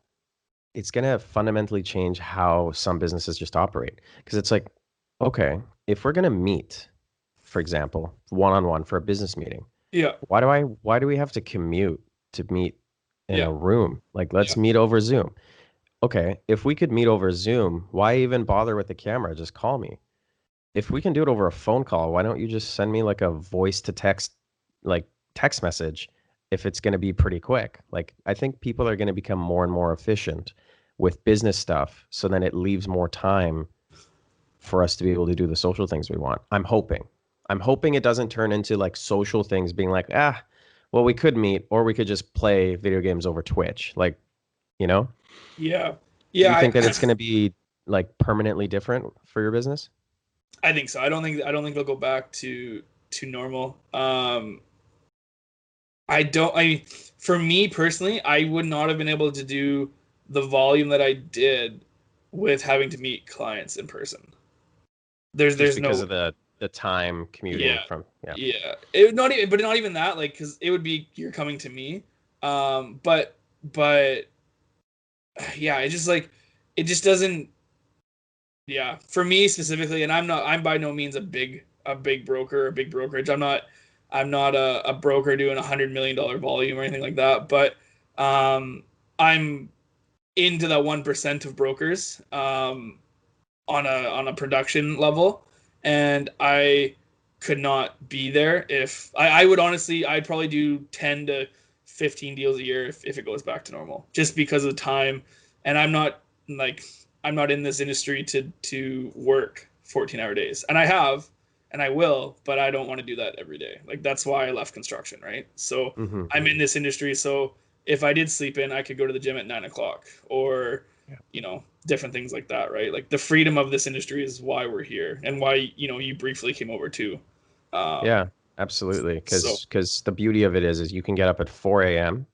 it's going to fundamentally change how some businesses just operate. Because it's like, okay, if we're going to meet, for example, one-on-one for a business meeting, Yeah. why do we have to commute to meet in a room? Like, let's meet over Zoom. Okay, if we could meet over Zoom, why even bother with the camera? Just call me. If we can do it over a phone call, why don't you just send me like a voice to text, like text message if it's going to be pretty quick? Like, I think people are going to become more and more efficient with business stuff. So then it leaves more time for us to be able to do the social things we want. I'm hoping it doesn't turn into like social things being like, well, we could meet or we could just play video games over Twitch. Like, Yeah. Do Yeah. you think that it's going to be like permanently different for your business? I think so. I don't think they'll go back to normal. For me personally, I would not have been able to do the volume that I did with having to meet clients in person. There's Just no because of the the time commuting from It not even, but not even that, like, because it would be you're coming to me, but yeah, it just like it just doesn't. Yeah, for me specifically, and I'm by no means a big broker, a big brokerage. I'm not a broker doing $100 million volume or anything like that. But I'm into that 1% of brokers on a production level, and I could not be there if I would honestly, I'd probably do 10 to 15 deals a year if it goes back to normal, just because of the time. And like I'm not in this industry to work 14-hour days, and I have and I will, but I don't want to do that every day. Like, that's why I left construction, right? So I'm in this industry, so if I did sleep in, I could go to the gym at 9 o'clock, or different things like that, right? Like, the freedom of this industry is why we're here, and why you briefly came over too. Yeah, absolutely. Because the beauty of it is you can get up at 4 a.m.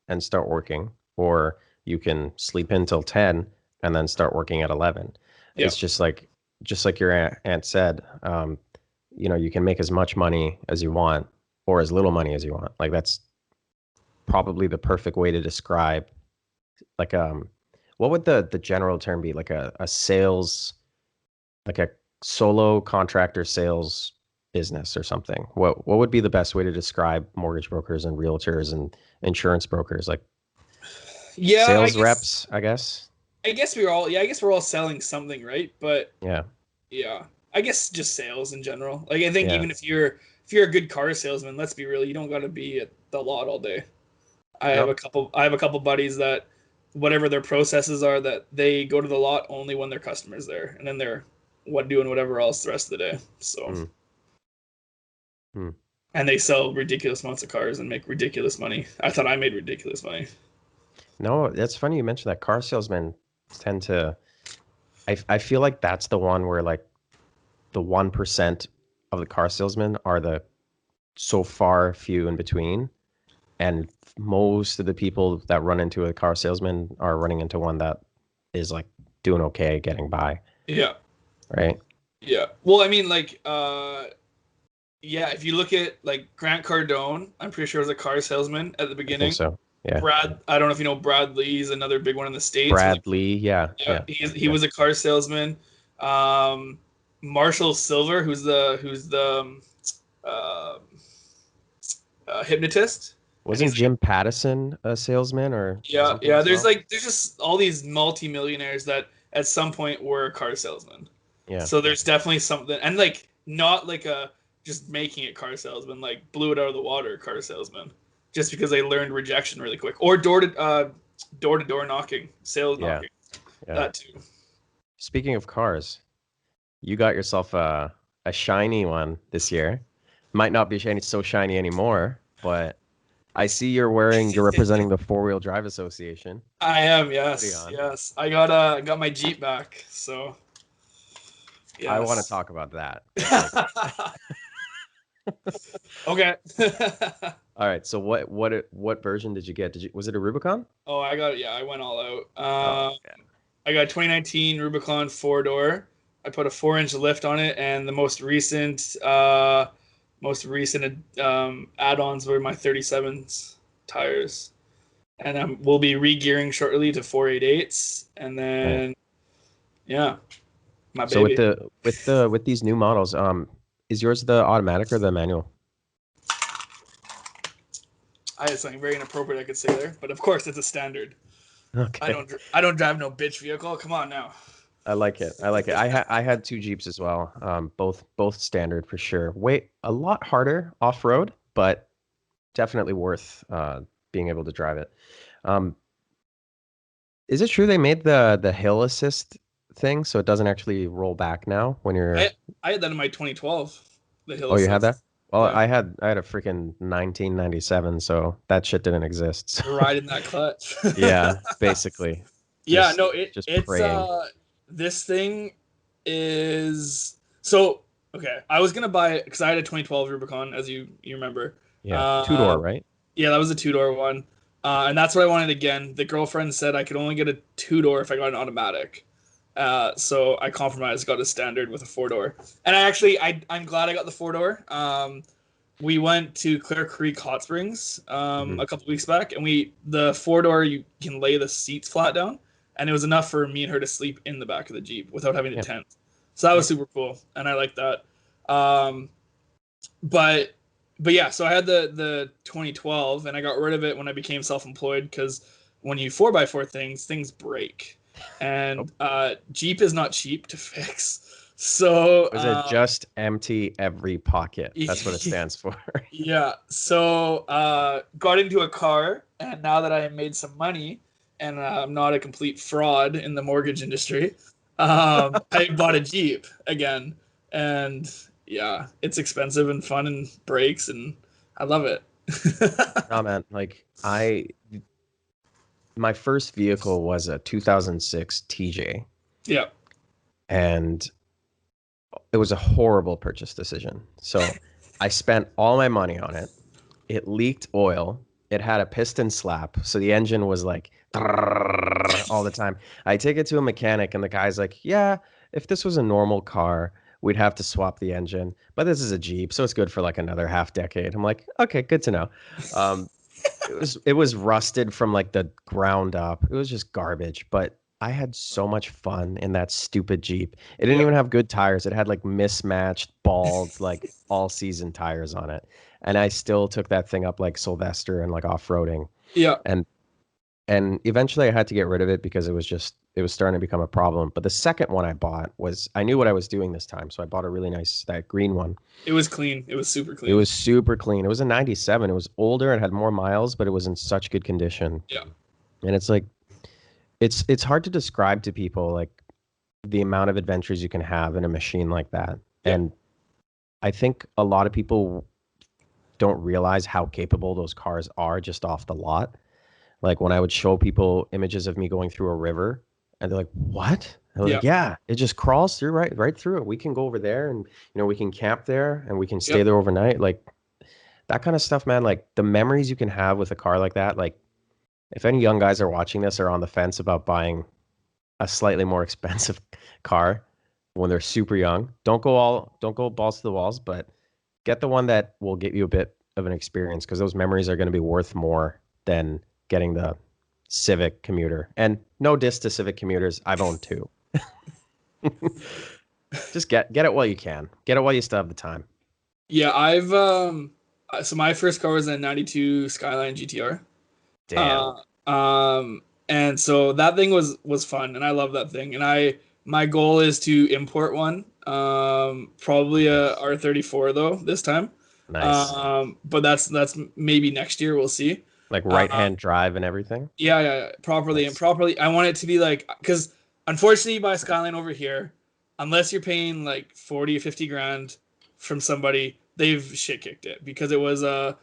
and start working, or you can sleep until 10 and then start working at 11. Yeah. It's just like your aunt said, you can make as much money as you want or as little money as you want. Like, that's probably the perfect way to describe, like, what would the general term be? Like a sales, like a solo contractor sales business or something. What would be the best way to describe mortgage brokers and realtors and insurance brokers? Like, sales reps, I guess. I guess we're all selling something, right? But Yeah, I guess just sales in general. Like, I think yeah, even if you're a good car salesman, let's be real, you don't got to be at the lot all day. I have a couple buddies that whatever their processes are, that they go to the lot only when their customer's there, and then they're doing whatever else the rest of the day. So and they sell ridiculous amounts of cars and make ridiculous money. I thought I made ridiculous money. No, that's funny you mentioned that. Car salesmen tend to, I feel like that's the one where, like, the 1% of the car salesmen are the so far few in between. And most of the people that run into a car salesman are running into one that is, like, doing okay, getting by. Yeah. Right? Yeah. Well, I mean, like, if you look at, like, Grant Cardone, I'm pretty sure was a car salesman at the beginning. I think so. Yeah. Brad, I don't know if you know Brad Lee, is another big one in the States. Brad Lee, yeah. He was a car salesman. Marshall Silver, who's the hypnotist. Wasn't Jim Pattison a salesman or? Yeah. There's just all these multimillionaires that at some point were car salesmen. Yeah. So there's definitely something, and, like, not like a just making it car salesman, like blew it out of the water car salesman, just because they learned rejection really quick, or door to door knocking, sales knocking. Yeah. That too. Speaking of cars, you got yourself a shiny one this year. Might not be so shiny anymore, but I see you're representing the 4-Wheel Drive Association. I am, yes. Yes. I got my Jeep back, so yes. I want to talk about that. Okay. All right. So what version did you get? Was it a Rubicon? Oh, I went all out. I got a 2019 Rubicon 4-door. I put a 4-inch lift on it, and the most recent add-ons were my 37s tires, and we'll be re-gearing shortly to 488s, and then my baby. So with these new models, is yours the automatic or the manual? I had something very inappropriate I could say there, but of course it's a standard. Okay. I don't drive no bitch vehicle. Come on now. I like it. I had 2 Jeeps as well. Both standard for sure. A lot harder off road, but definitely worth being able to drive it. Is it true they made the hill assist thing so it doesn't actually roll back now when you're? I had that in my 2012. The hill. Oh, you had that? Well, yeah. I had a freaking 1997, so that shit didn't exist. So. Riding that clutch. Yeah, basically. This thing is so okay. I was gonna buy it because I had a 2012 Rubicon, as you remember. Yeah, 2-door, right? Yeah, that was a 2-door one, and that's what I wanted again. The girlfriend said I could only get a 2-door if I got an automatic, So I compromised, got a standard with a 4-door. And I'm glad I got the 4-door. We went to Clear Creek Hot Springs a couple weeks back, and the 4-door, you can lay the seats flat down, and it was enough for me and her to sleep in the back of the Jeep without having to tent. So that was super cool, and I like that. But yeah, so I had the 2012, and I got rid of it when I became self-employed, because when you 4x4 things break, and Jeep is not cheap to fix. So Was it just empty every pocket? That's what it stands for. Yeah. So got into a car, and now that I made some money, and I'm not a complete fraud in the mortgage industry, I bought a Jeep again, and yeah, it's expensive and fun and breaks, and I love it. Oh man, like my first vehicle was a 2006 TJ. Yeah. And it was a horrible purchase decision. So I spent all my money on it. It leaked oil. It had a piston slap. So the engine was like all the time. I take it to a mechanic, and the guy's like, yeah, if this was a normal car, we'd have to swap the engine. But this is a Jeep, so it's good for like another half decade. I'm like, okay, good to know. It was rusted from like the ground up. It was just garbage, but I had so much fun in that stupid Jeep. It didn't even have good tires. It had like mismatched, bald, like all season tires on it. And I still took that thing up like Sylvester and like off-roading. Yeah. And eventually I had to get rid of it because it was starting to become a problem. But the second one I bought I knew what I was doing this time. So I bought a really nice, that green one. It was clean. It was super clean. It was super clean. It was a 97. It was older and had more miles, but it was in such good condition. Yeah. And it's like, it's hard to describe to people like the amount of adventures you can have in a machine like that. Yeah. And I think a lot of people don't realize how capable those cars are just off the lot. Like when I would show people images of me going through a river, and they're like, what? I'm like, yeah, it just crawls through right through it. We can go over there, and we can camp there, and we can stay there overnight. Like that kind of stuff, man. Like the memories you can have with a car like that. Like if any young guys are watching this or on the fence about buying a slightly more expensive car when they're super young, don't go balls to the walls, but get the one that will get you a bit of an experience, because those memories are going to be worth more than getting the Civic commuter. And no diss to Civic commuters, I've owned two. Just get it while you can. Get it while you still have the time. Yeah, I've so my first car was a 92 Skyline GTR. Damn. And so that thing was fun, and I love that thing. And my goal is to import one. Probably a R34 though this time. Nice. But that's maybe next year, we'll see. Like right-hand drive and everything? Yeah, properly. Nice. And properly, I want it to be like, because unfortunately you buy a Skyline over here, unless you're paying like 40 or 50 grand from somebody, they've shit kicked it, because it was a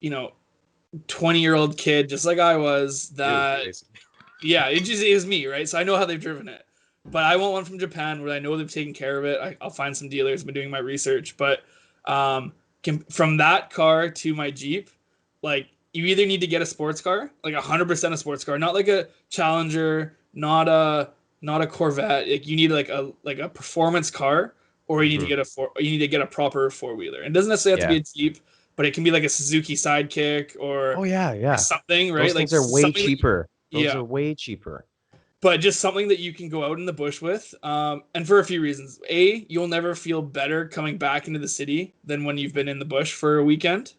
20-year-old kid just like I was that it was me, right? So I know how they've driven it. But I want one from Japan where I know they've taken care of it. I'll find some dealers. I've been doing my research. But from that car to my Jeep, like, you either need to get a sports car, like 100% a sports car, not like a Challenger, not a Corvette. Like, you need like a performance car, or you need to get a proper four-wheeler. And it doesn't necessarily have to be a Jeep, but it can be like a Suzuki Sidekick or something, right? Those things are way cheaper. Those are way cheaper. But just something that you can go out in the bush with, and for a few reasons. A, you'll never feel better coming back into the city than when you've been in the bush for a weekend.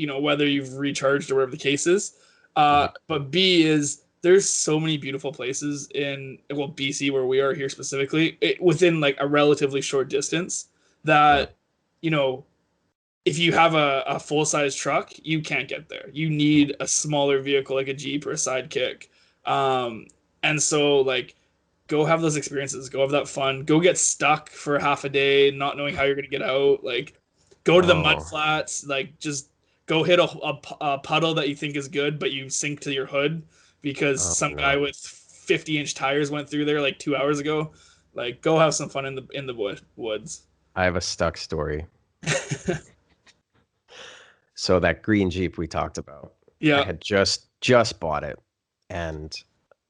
Whether you've recharged or whatever the case is. But B is, there's so many beautiful places in BC, where we are here specifically, within like a relatively short distance, that if you have a full-size truck, you can't get there. You need a smaller vehicle like a Jeep or a Sidekick. And so, like, go have those experiences, go have that fun, go get stuck for half a day not knowing how you're going to get out, like, go to the mud flats, like, just go hit a puddle that you think is good, but you sink to your hood because some guy with 50-inch tires went through there like 2 hours ago. Like, go have some fun in the woods. I have a stuck story. So that green Jeep we talked about, I had just bought it, and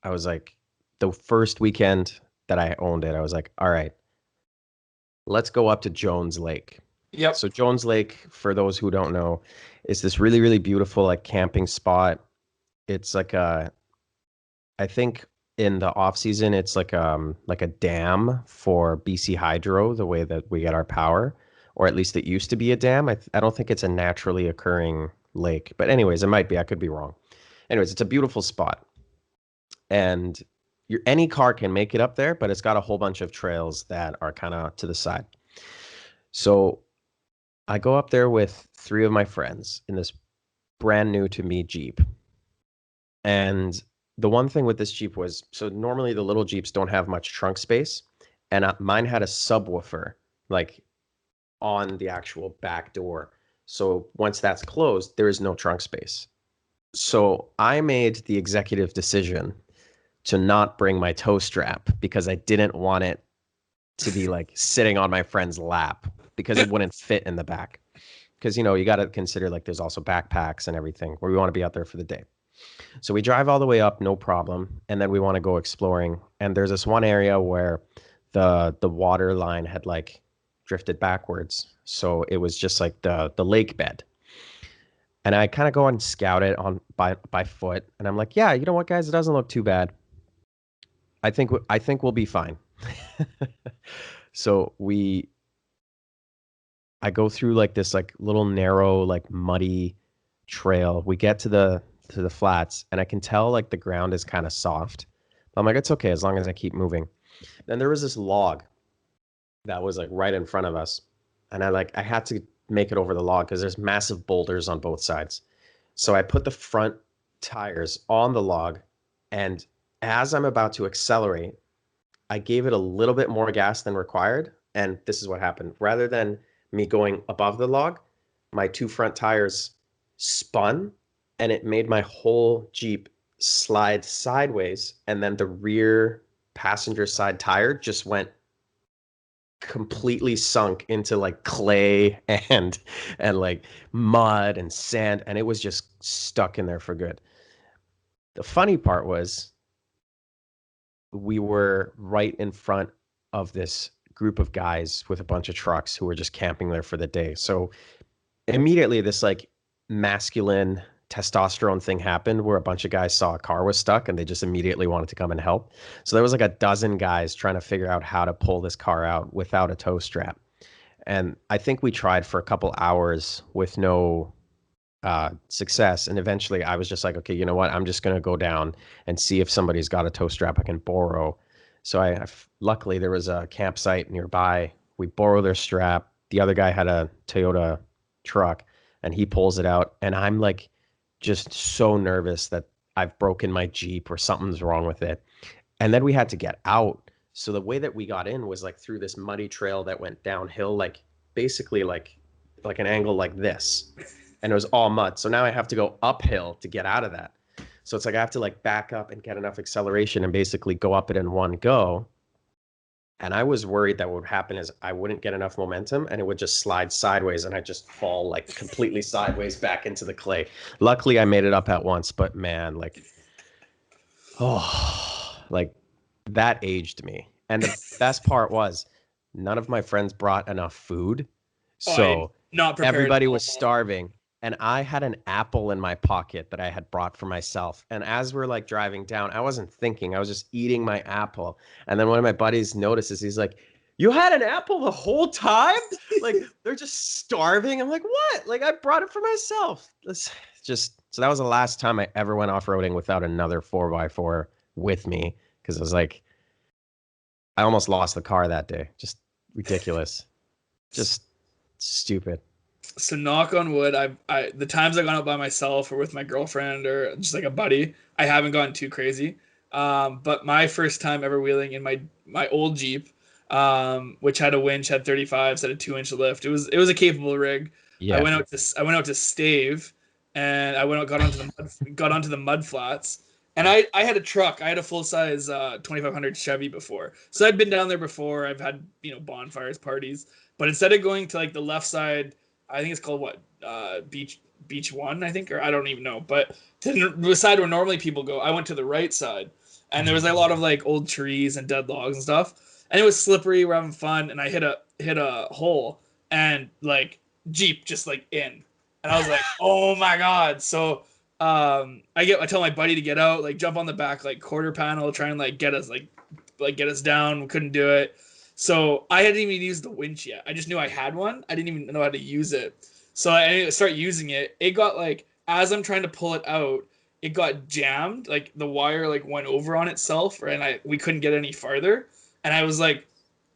I was like the first weekend that I owned it, I was like, all right, let's go up to Jones Lake. Yep. So Jones Lake, for those who don't know, is this really, really beautiful like camping spot. It's like I think in the off season, it's like a dam for BC Hydro, the way that we get our power, or at least it used to be a dam. I don't think it's a naturally occurring lake, but anyways, it might be. I could be wrong. Anyways, it's a beautiful spot, and any car can make it up there, but it's got a whole bunch of trails that are kind of to the side. So I go up there with 3 of my friends in this brand new to me Jeep. And the one thing with this Jeep was, so normally the little Jeeps don't have much trunk space, and mine had a subwoofer like on the actual back door. So once that's closed, there is no trunk space. So I made the executive decision to not bring my tow strap because I didn't want it to be like sitting on my friend's lap because it wouldn't fit in the back. Because, you know, you got to consider like there's also backpacks and everything where we want to be out there for the day. So we drive all the way up, no problem, and then we want to go exploring. And there's this one area where the water line had like drifted backwards, so it was just like the lake bed. And I kind of go and scout it on by foot, and I'm like, yeah, you know what, guys, it doesn't look too bad. I think we'll be fine. So I go through like this like little narrow like muddy trail. We get to the flats, and I can tell like the ground is kind of soft. I'm like, it's okay as long as I keep moving. Then there was this log that was like right in front of us, and I had to make it over the log because there's massive boulders on both sides. So I put the front tires on the log, and as I'm about to accelerate, I gave it a little bit more gas than required, and this is what happened. Rather than me going above the log, my 2 front tires spun, and it made my whole Jeep slide sideways, and then the rear passenger side tire just went completely sunk into like clay and like mud and sand, and it was just stuck in there for good. The funny part was we were right in front of this group of guys with a bunch of trucks who were just camping there for the day. So immediately this like masculine testosterone thing happened where a bunch of guys saw a car was stuck and they just immediately wanted to come and help. So there was like a dozen guys trying to figure out how to pull this car out without a tow strap. And I think we tried for a couple hours with no success. And eventually I was just like, okay, you know what? I'm just going to go down and see if somebody's got a tow strap I can borrow. So luckily there was a campsite nearby. We borrow their strap. The other guy had a Toyota truck and he pulls it out. And I'm like, just so nervous that I've broken my Jeep or something's wrong with it. And then we had to get out. So the way that we got in was like through this muddy trail that went downhill, like basically like an angle like this. And it was all mud. So now I have to go uphill to get out of that. So it's like I have to like back up and get enough acceleration and basically go up it in one go. And I was worried that what would happen is I wouldn't get enough momentum and it would just slide sideways and I'd just fall like completely sideways back into the clay. Luckily I made it up at once, but man, like, like that aged me. And the best part was none of my friends brought enough food. So not prepared. Everybody was starving. And I had an apple in my pocket that I had brought for myself. And as we're like driving down, I wasn't thinking. I was just eating my apple. And then one of my buddies notices. He's like, "You had an apple the whole time? Like they're just starving." I'm like, "What? Like I brought it for myself." So that was the last time I ever went off-roading without another 4x4 with me. Because I was like, I almost lost the car that day. Just ridiculous. Just stupid. So knock on wood, I the times I've gone out by myself or with my girlfriend or just like a buddy, I haven't gone too crazy. But my first time ever wheeling in my old Jeep, which had a winch, had 35s, had a 2-inch lift. It was a capable rig. Yeah. I went out to Stave, and got onto the mud flats. And I had a truck. I had a full size 2500 Chevy before, so I'd been down there before. I've had bonfires, parties, but instead of going to like the left side, I think it's called what Beach One, I think, or I don't even know. But to the side where normally people go, I went to the right side, and there was like, a lot of like old trees and dead logs and stuff, and it was slippery. We're having fun, and I hit a hole, and like Jeep just like in, and I was like, oh my god. So I tell my buddy to get out, like jump on the back like quarter panel, try and like get us get us down. We couldn't do it. So I hadn't even used the winch yet. I just knew I had one. I didn't even know how to use it. So I started using it. It got like, as I'm trying to pull it out, it got jammed. Like the wire like went over on itself, and we couldn't get any farther. And I was like,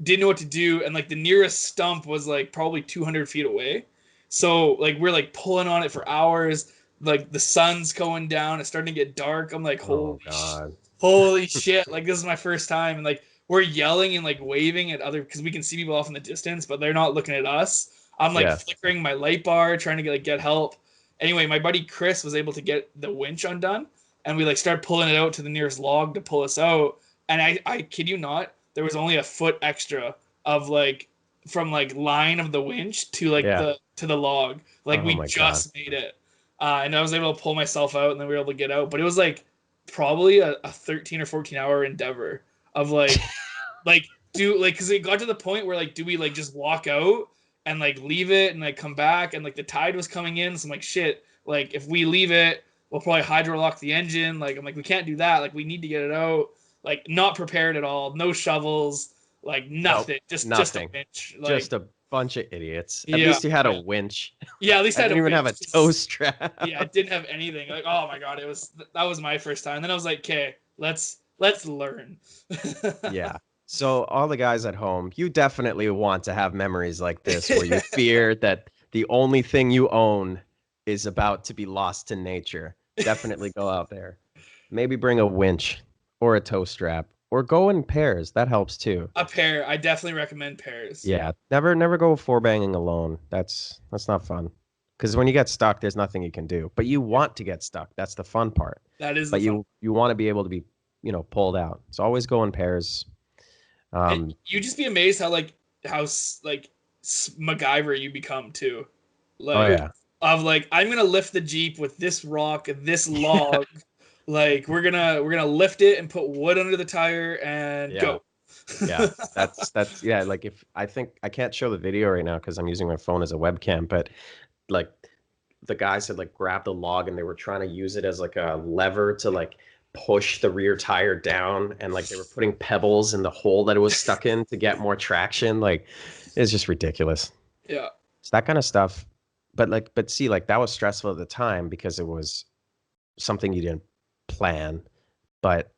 didn't know what to do. And like the nearest stump was like probably 200 feet away. So like we're like pulling on it for hours. Like the sun's going down. It's starting to get dark. I'm like, Oh God. holy shit. Like this is my first time. And like we're yelling and like waving at other, because we can see people off in the distance, but they're not looking at us. I'm like flickering my light bar, trying to get help. Anyway, my buddy Chris was able to get the winch undone, and we like started pulling it out to the nearest log to pull us out. And I kid you not, there was only a foot extra of like from like line of the winch to like to the log. Like we just made it. And I was able to pull myself out, and then we were able to get out. But it was like probably a 13 or 14 hour endeavor of like because it got to the point where like, do we like just walk out and like leave it and like come back, and like the tide was coming in, so I'm like, shit, like if we leave it, we'll probably hydrolock the engine. Like I'm like, we can't do that. Like we need to get it out. Like not prepared at all. No shovels. Like nothing. Nope, Just nothing. a winch. Like, Just a bunch of idiots. At least you had a winch. Yeah, at least I I didn't even have a tow strap. Yeah, I didn't have anything. Like, oh my god, that was my first time. And then I was like, okay, let's learn. Yeah. So all the guys at home, you definitely want to have memories like this where you fear that the only thing you own is about to be lost to nature. Definitely go out there. Maybe bring a winch or a tow strap, or go in pairs. That helps too. A pair. I definitely recommend pairs. Yeah. Never go four banging alone. That's not fun. Because when you get stuck, there's nothing you can do. But you want to get stuck. That's the fun part. That is. But you want to be able to be, pulled out. So always go in pairs. You just be amazed how MacGyver you become too. Like, of like, I'm gonna lift the Jeep with this rock, this log. Like we're gonna lift it and put wood under the tire and go. Yeah, that's like, if I think I can't show the video right now because I'm using my phone as a webcam, but like the guys had like grabbed the log and they were trying to use it as like a lever to like push the rear tire down, and like they were putting pebbles in the hole that it was stuck in to get more traction. Like it's just ridiculous. Yeah. It's that kind of stuff. But see, like that was stressful at the time because it was something you didn't plan, but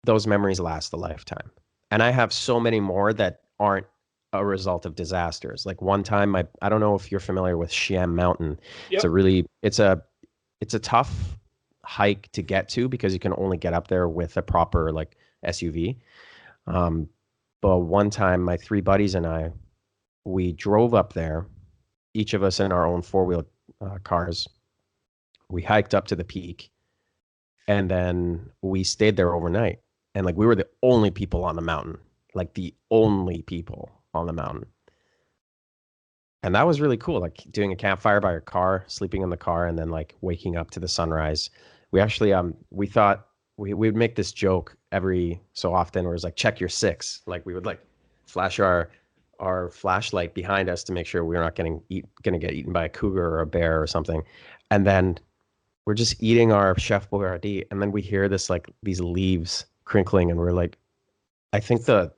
those memories last a lifetime. And I have so many more that aren't a result of disasters. Like one time, I don't know if you're familiar with Shem Mountain. Yep. It's a tough hike to get to because you can only get up there with a proper like SUV. But one time, my three buddies and I, we drove up there, each of us in our own four-wheel cars. We hiked up to the peak, and then we stayed there overnight. And like we were the only people on the mountain, like the only people on the mountain. And that was really cool, like doing a campfire by your car, sleeping in the car, and then like waking up to the sunrise. We actually we thought we would make this joke every so often where it was like, check your six. Like we would like flash our flashlight behind us to make sure we're not gonna get eaten by a cougar or a bear or something. And then we're just eating our Chef Boyardee, and then we hear this like these leaves crinkling, and we're like, I think the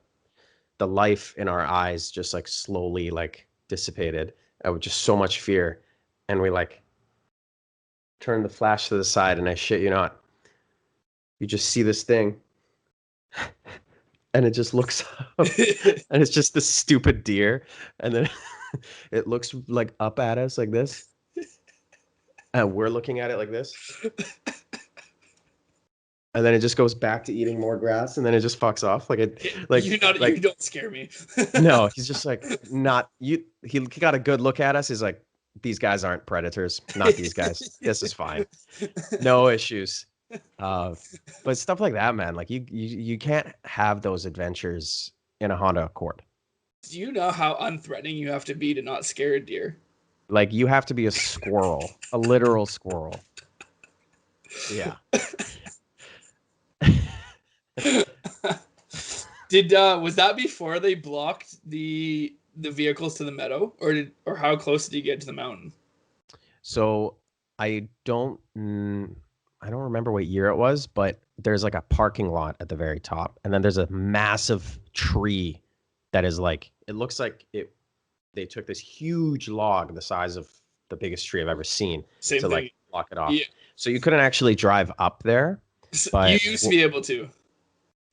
life in our eyes just like slowly like dissipated with just so much fear. And we like turn the flash to the side, and I shit you not, you just see this thing and it just looks up and it's just this stupid deer, and then it looks like up at us like this, and we're looking at it like this, and then it just goes back to eating more grass, and then it just fucks off. You don't scare me. No, he's just like, not you. He got a good look at us. He's like, these guys aren't predators. Not these guys. This is fine. No issues. But stuff like that, man. Like you can't have those adventures in a Honda Accord. Do you know how unthreatening you have to be to not scare a deer? Like you have to be a squirrel, a literal squirrel. Yeah. Was that before they blocked the vehicles to the meadow, or how close did you get to the mountain? So I don't remember what year it was, but there's like a parking lot at the very top, and then there's a massive tree that is like, it looks like they took this huge log the size of the biggest tree I've ever seen Same to thing. like block it off. Yeah. So you couldn't actually drive up there, You but used to be able to.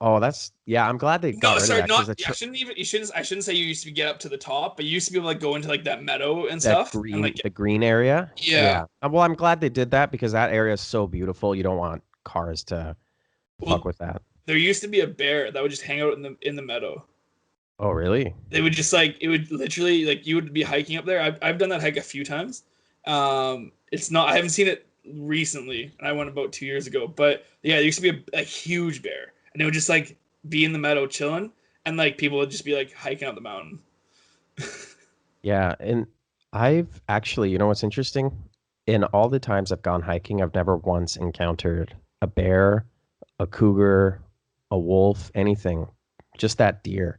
oh, yeah. I'm glad they got No, rid of sorry, that not. because the I shouldn't even. You shouldn't. I shouldn't say you used to get up to the top, but you used to be able to like go into like that meadow and that stuff, and like the green area. yeah. Yeah. Well, I'm glad they did that because that area is so beautiful. You don't want cars to fuck Well, with that. there used to be a bear that would just hang out in the meadow. Oh, really? They would just like it would literally like you would be hiking up there. I've done that hike a few times. It's not. I haven't seen it recently, and I went about 2 years ago. But yeah, there used to be a huge bear, and it would just like be in the meadow chilling, and like people would just be like hiking up the mountain. Yeah. And I've actually, you know what's interesting? In all the times I've gone hiking, I've never once encountered a bear, a cougar, a wolf, anything. Just that deer.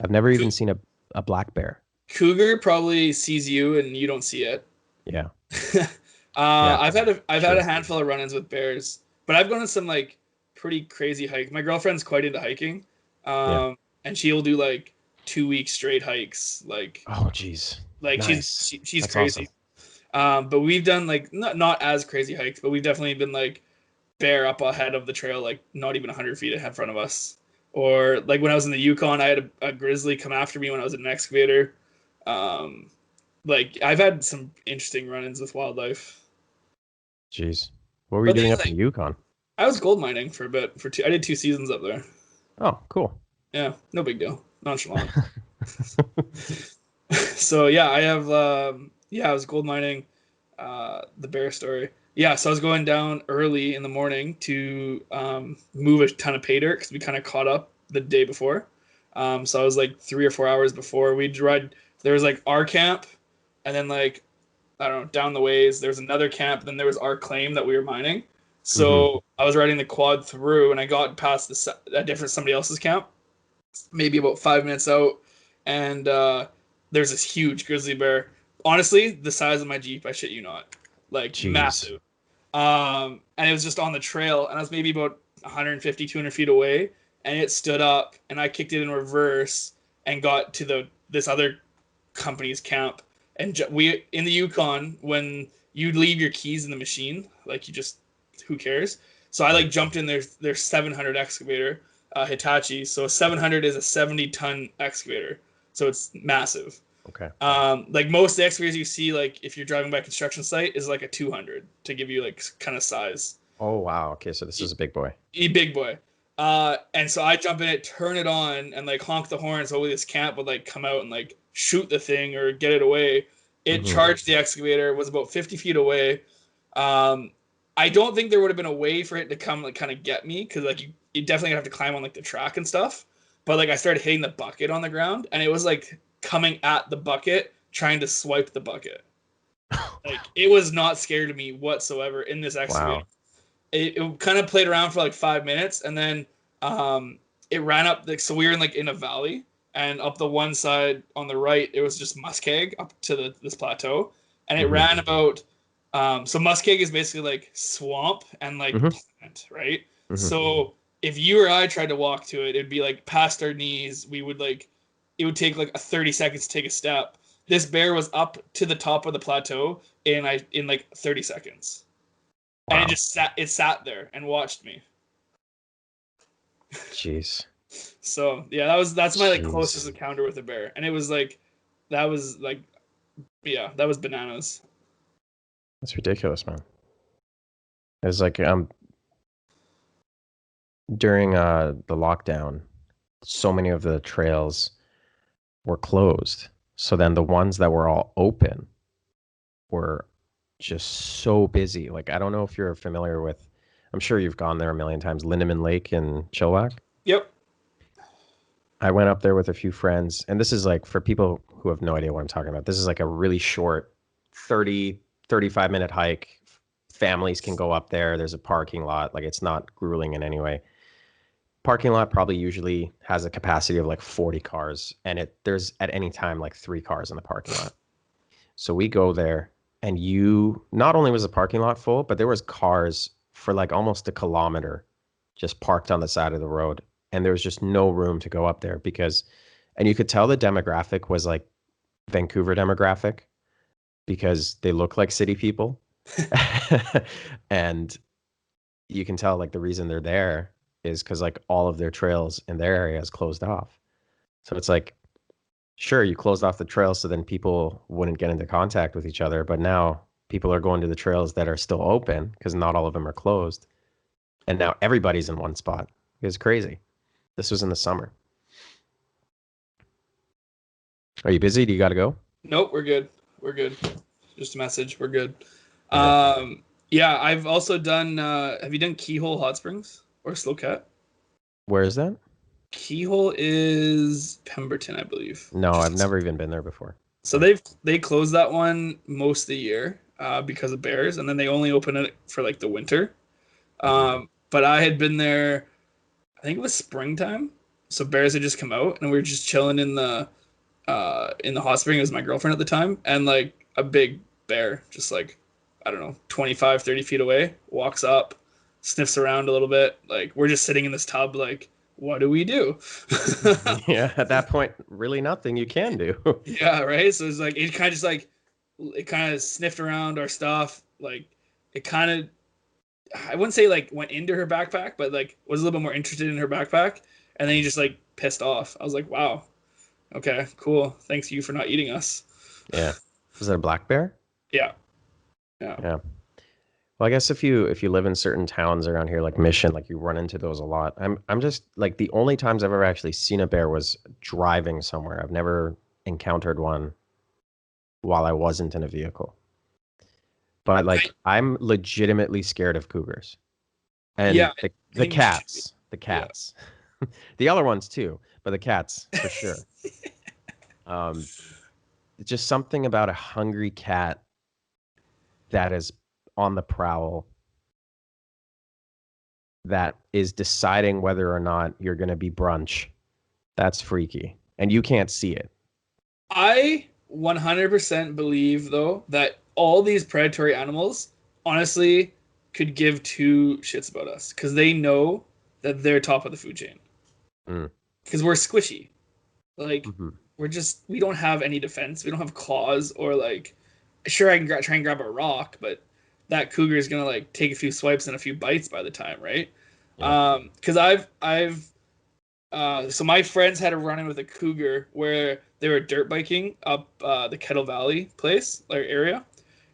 I've never even seen a black bear. Cougar probably sees you and you don't see it. Yeah. Yeah. I've had True. a handful of run-ins with bears, but I've gone on some like pretty crazy hikes. My girlfriend's quite into hiking, Yeah. and she'll do like 2 week straight hikes. Oh, geez. Like Nice. she's That's crazy. awesome. But we've done like not as crazy hikes, but we've definitely been like bear up ahead of the trail, like not even 100 feet ahead in front of us. Or like when I was in the Yukon, I had a grizzly come after me when I was in an excavator. Um, like I've had some interesting run-ins with wildlife. Jeez. What were you But doing then, up in like, the Yukon? I was gold mining for a bit. I did 2 seasons up there. Oh, cool. Yeah, no big deal. Nonchalant. So yeah, I have. Yeah, I was gold mining. The bear story. Yeah, so I was going down early in the morning to move a ton of pay dirt because we kind of caught up the day before. So I was like 3 or 4 hours before we'd ride. There was like our camp, and then like I don't know, down the ways, there's another camp, then there was our claim that we were mining. Hmm. So I was riding the quad through, and I got past a different somebody else's camp, maybe about 5 minutes out, and there's this huge grizzly bear. Honestly, the size of my Jeep, I shit you not, like Jeez. massive. And it was just on the trail, and I was maybe about 150, 200 feet away, and it stood up, and I kicked it in reverse and got to this other company's camp. And we in the Yukon, when you leave your keys in the machine, like you just who cares? So I like jumped in their 700 excavator, Hitachi. So a 700 is a 70-ton excavator, so it's massive. Okay. Like most of the excavators you see, like if you're driving by a construction site, is like a 200 to give you like kind of size. Oh, wow. Okay, so this is a big boy. Big boy. And so I jump in it, turn it on, and like honk the horn so this camp would like come out and like shoot the thing or get it away. It Hmm. charged the excavator, was about 50 feet away. Um, I don't think there would have been a way for it to come like kind of get me because like you definitely have to climb on like the track and stuff. But like I started hitting the bucket on the ground, and it was like coming at the bucket, trying to swipe the bucket. Like it was not scared of me whatsoever in this excavator. Wow. It kind of played around for like 5 minutes, and then it ran up like so we were in like in a valley, and up the one side on the right it was just muskeg up to this plateau, and it Hmm. ran about so muskeg is basically like swamp and like Hmm. plant, right? Hmm. So if you or I tried to walk to it, it'd be like past our knees. We would like it would take like a 30 seconds to take a step. This bear was up to the top of the plateau in like 30 seconds, and Wow. it sat there and watched me. Jeez. So yeah, that's my like closest Jeez. encounter with a bear, and it was like that was like yeah, that was bananas. That's ridiculous, man. It's like during the lockdown, so many of the trails were closed. So then the ones that were all open were just so busy. Like I don't know if you're familiar with, I'm sure you've gone there a million times, Lindeman Lake in Chilliwack. Yep. I went up there with a few friends, and this is like for people who have no idea what I'm talking about. This is like a really short 30, 35-minute hike. Families can go up there. There's a parking lot. Like it's not grueling in any way. parking lot probably usually has a capacity of like 40 cars, and there's at any time like 3 cars in the parking lot. So we go there, and not only was the parking lot full, but there was cars for like almost a kilometer just parked on the side of the road, and there was just no room to go up there and you could tell the demographic was like Vancouver demographic because they look like city people. And you can tell like the reason they're there is because like all of their trails in their area is closed off. So it's like, sure, you closed off the trails so then people wouldn't get into contact with each other, but now people are going to the trails that are still open because not all of them are closed. And now everybody's in one spot. It's crazy. This was in the summer. Are you busy? Do you got to go? Nope, we're good. We're good. Just a message. We're good. Okay. Yeah, I've also done. Have you done Keyhole Hot Springs or Slow Cat? Where is that? Keyhole is Pemberton, I believe. No, I've never even been there before. So they close that one most of the year because of bears, and then they only open it for like the winter. But I had been there, I think it was springtime, so bears had just come out, and we were just chilling in the hot spring. It was my girlfriend at the time, and like a big bear, just like, I don't know, 25, 30 feet away, walks up, sniffs around a little bit. Like, we're just sitting in this tub, like, what do we do? Yeah, at that point, really nothing you can do. Yeah, right. So it's like it kind of sniffed around our stuff. Like, it kind of, I wouldn't say like went into her backpack, but like was a little bit more interested in her backpack. And then he just like pissed off. I was like, wow, okay, cool. Thanks you for not eating us. Yeah. Was it a black bear? Yeah. Yeah. Well, I guess if you live in certain towns around here, like Mission, like you run into those a lot. I'm just like the only times I've ever actually seen a bear was driving somewhere. I've never encountered one while I wasn't in a vehicle. But like I'm legitimately scared of cougars. And Yeah, the cats. The cats. Yeah. The other ones too, but the cats for sure. Just something about a hungry cat that is on the prowl that is deciding whether or not you're going to be brunch. That's freaky. And you can't see it. I 100% believe, though, that all these predatory animals honestly could give two shits about us because they know that they're top of the food chain. Because we're squishy. Like, we don't have any defense. We don't have claws or, like, sure, I can try and grab a rock, but that cougar is going to, like, take a few swipes and a few bites by the time, right? Yeah. Because so my friends had a run-in with a cougar where they were dirt biking up the Kettle Valley place or area,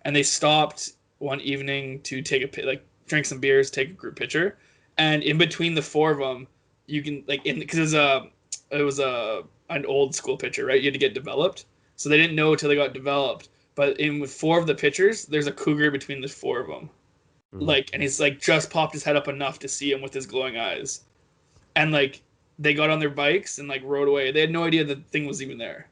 and they stopped one evening to drink some beers, take a group picture, and in between the four of them, you can because it was an old school picture, right? You had to get developed, so they didn't know until they got developed. But with four of the pictures, there's a cougar between the four of them, and he's like just popped his head up enough to see him with his glowing eyes, and like. They got on their bikes and like rode away. They had no idea the thing was even there.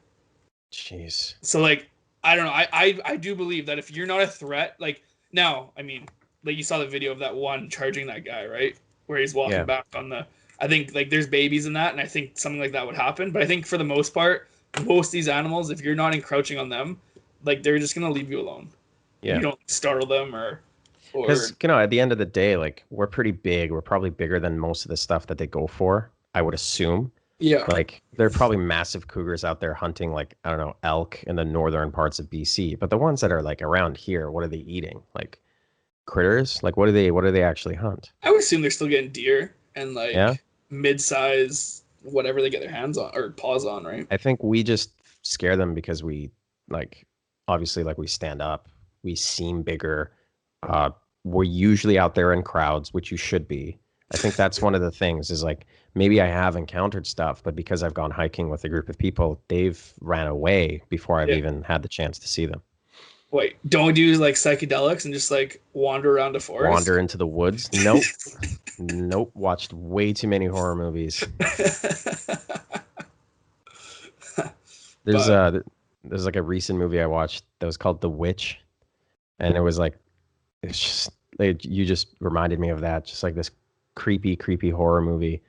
Jeez. So like, I don't know. I do believe that if you're not a threat, like now, I mean, like you saw the video of that one charging that guy, right? Where he's walking back on the. I think like there's babies in that, and I think something like that would happen. But I think for the most part, most of these animals, if you're not encroaching on them, like they're just gonna leave you alone. Yeah. You don't startle them or. Because at the end of the day, like we're pretty big. We're probably bigger than most of the stuff that they go for. I would assume. Yeah. Like there are probably massive cougars out there hunting like, I don't know, elk in the northern parts of BC. But the ones that are like around here, what are they eating? Like critters? Like what do they actually hunt? I would assume they're still getting deer and like mid-size whatever they get their hands on or paws on, right? I think we just scare them because we like obviously like we stand up. We seem bigger. We're usually out there in crowds, which you should be. I think that's one of the things is like maybe I have encountered stuff, but because I've gone hiking with a group of people, they've ran away before I've even had the chance to see them. Wait, don't do like psychedelics and just like wander around the forest? Wander into the woods? Nope. Nope. Watched way too many horror movies. There's like a recent movie I watched that was called The Witch, and it was like you just reminded me of that, just like this creepy horror movie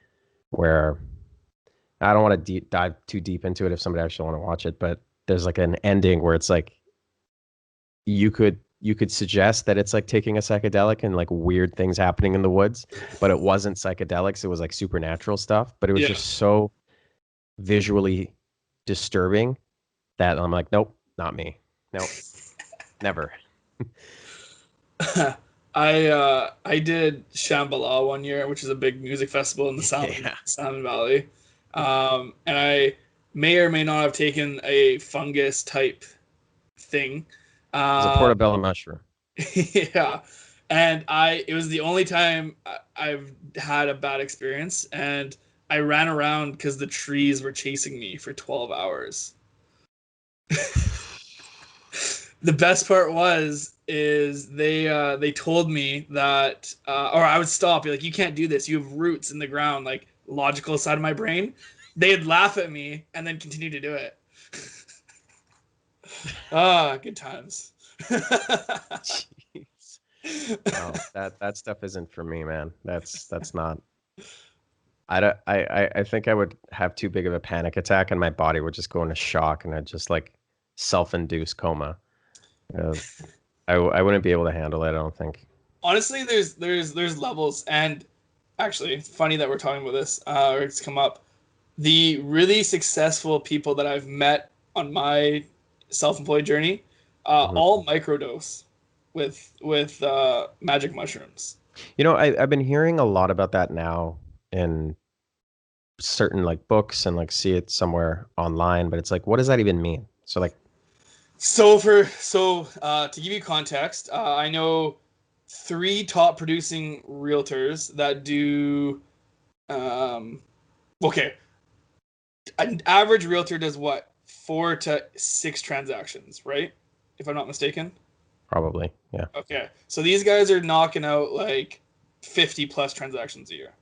where I don't want to dive too deep into it if somebody actually want to watch it, but there's like an ending where it's like you could suggest that it's like taking a psychedelic and like weird things happening in the woods, but it wasn't psychedelics. It was like supernatural stuff, but it was Yeah. just so visually disturbing that I'm like, nope, not me. Nope, never. I did Shambhala one year, which is a big music festival in the Yeah. Salmon Valley, and I may or may not have taken a fungus type thing. It's a portobello mushroom. Yeah, and it was the only time I've had a bad experience, and I ran around because the trees were chasing me for 12 hours. The best part is they told me that or I would stop, be like, you can't do this, you have roots in the ground, like logical side of my brain. They'd laugh at me and then continue to do it. Good times. Jeez. No, that stuff isn't for me, man. That's not. I don't. I think I would have too big of a panic attack, and my body would just go into shock, and I'd just like self-induce coma. Uh, I wouldn't be able to handle it. I don't think. Honestly, there's levels, and actually, it's funny that we're talking about this, or it's come up. The really successful people that I've met on my self-employed journey, Mhm. all microdose with magic mushrooms. You know, I've been hearing a lot about that now in certain like books and like see it somewhere online, but it's like, what does that even mean? So like, To give you context, I know three top producing realtors that do. Um, okay, an average realtor does what, 4 to 6 transactions, right? If I'm not mistaken. probably, yeah. Okay, so these guys are knocking out like 50 plus transactions a year.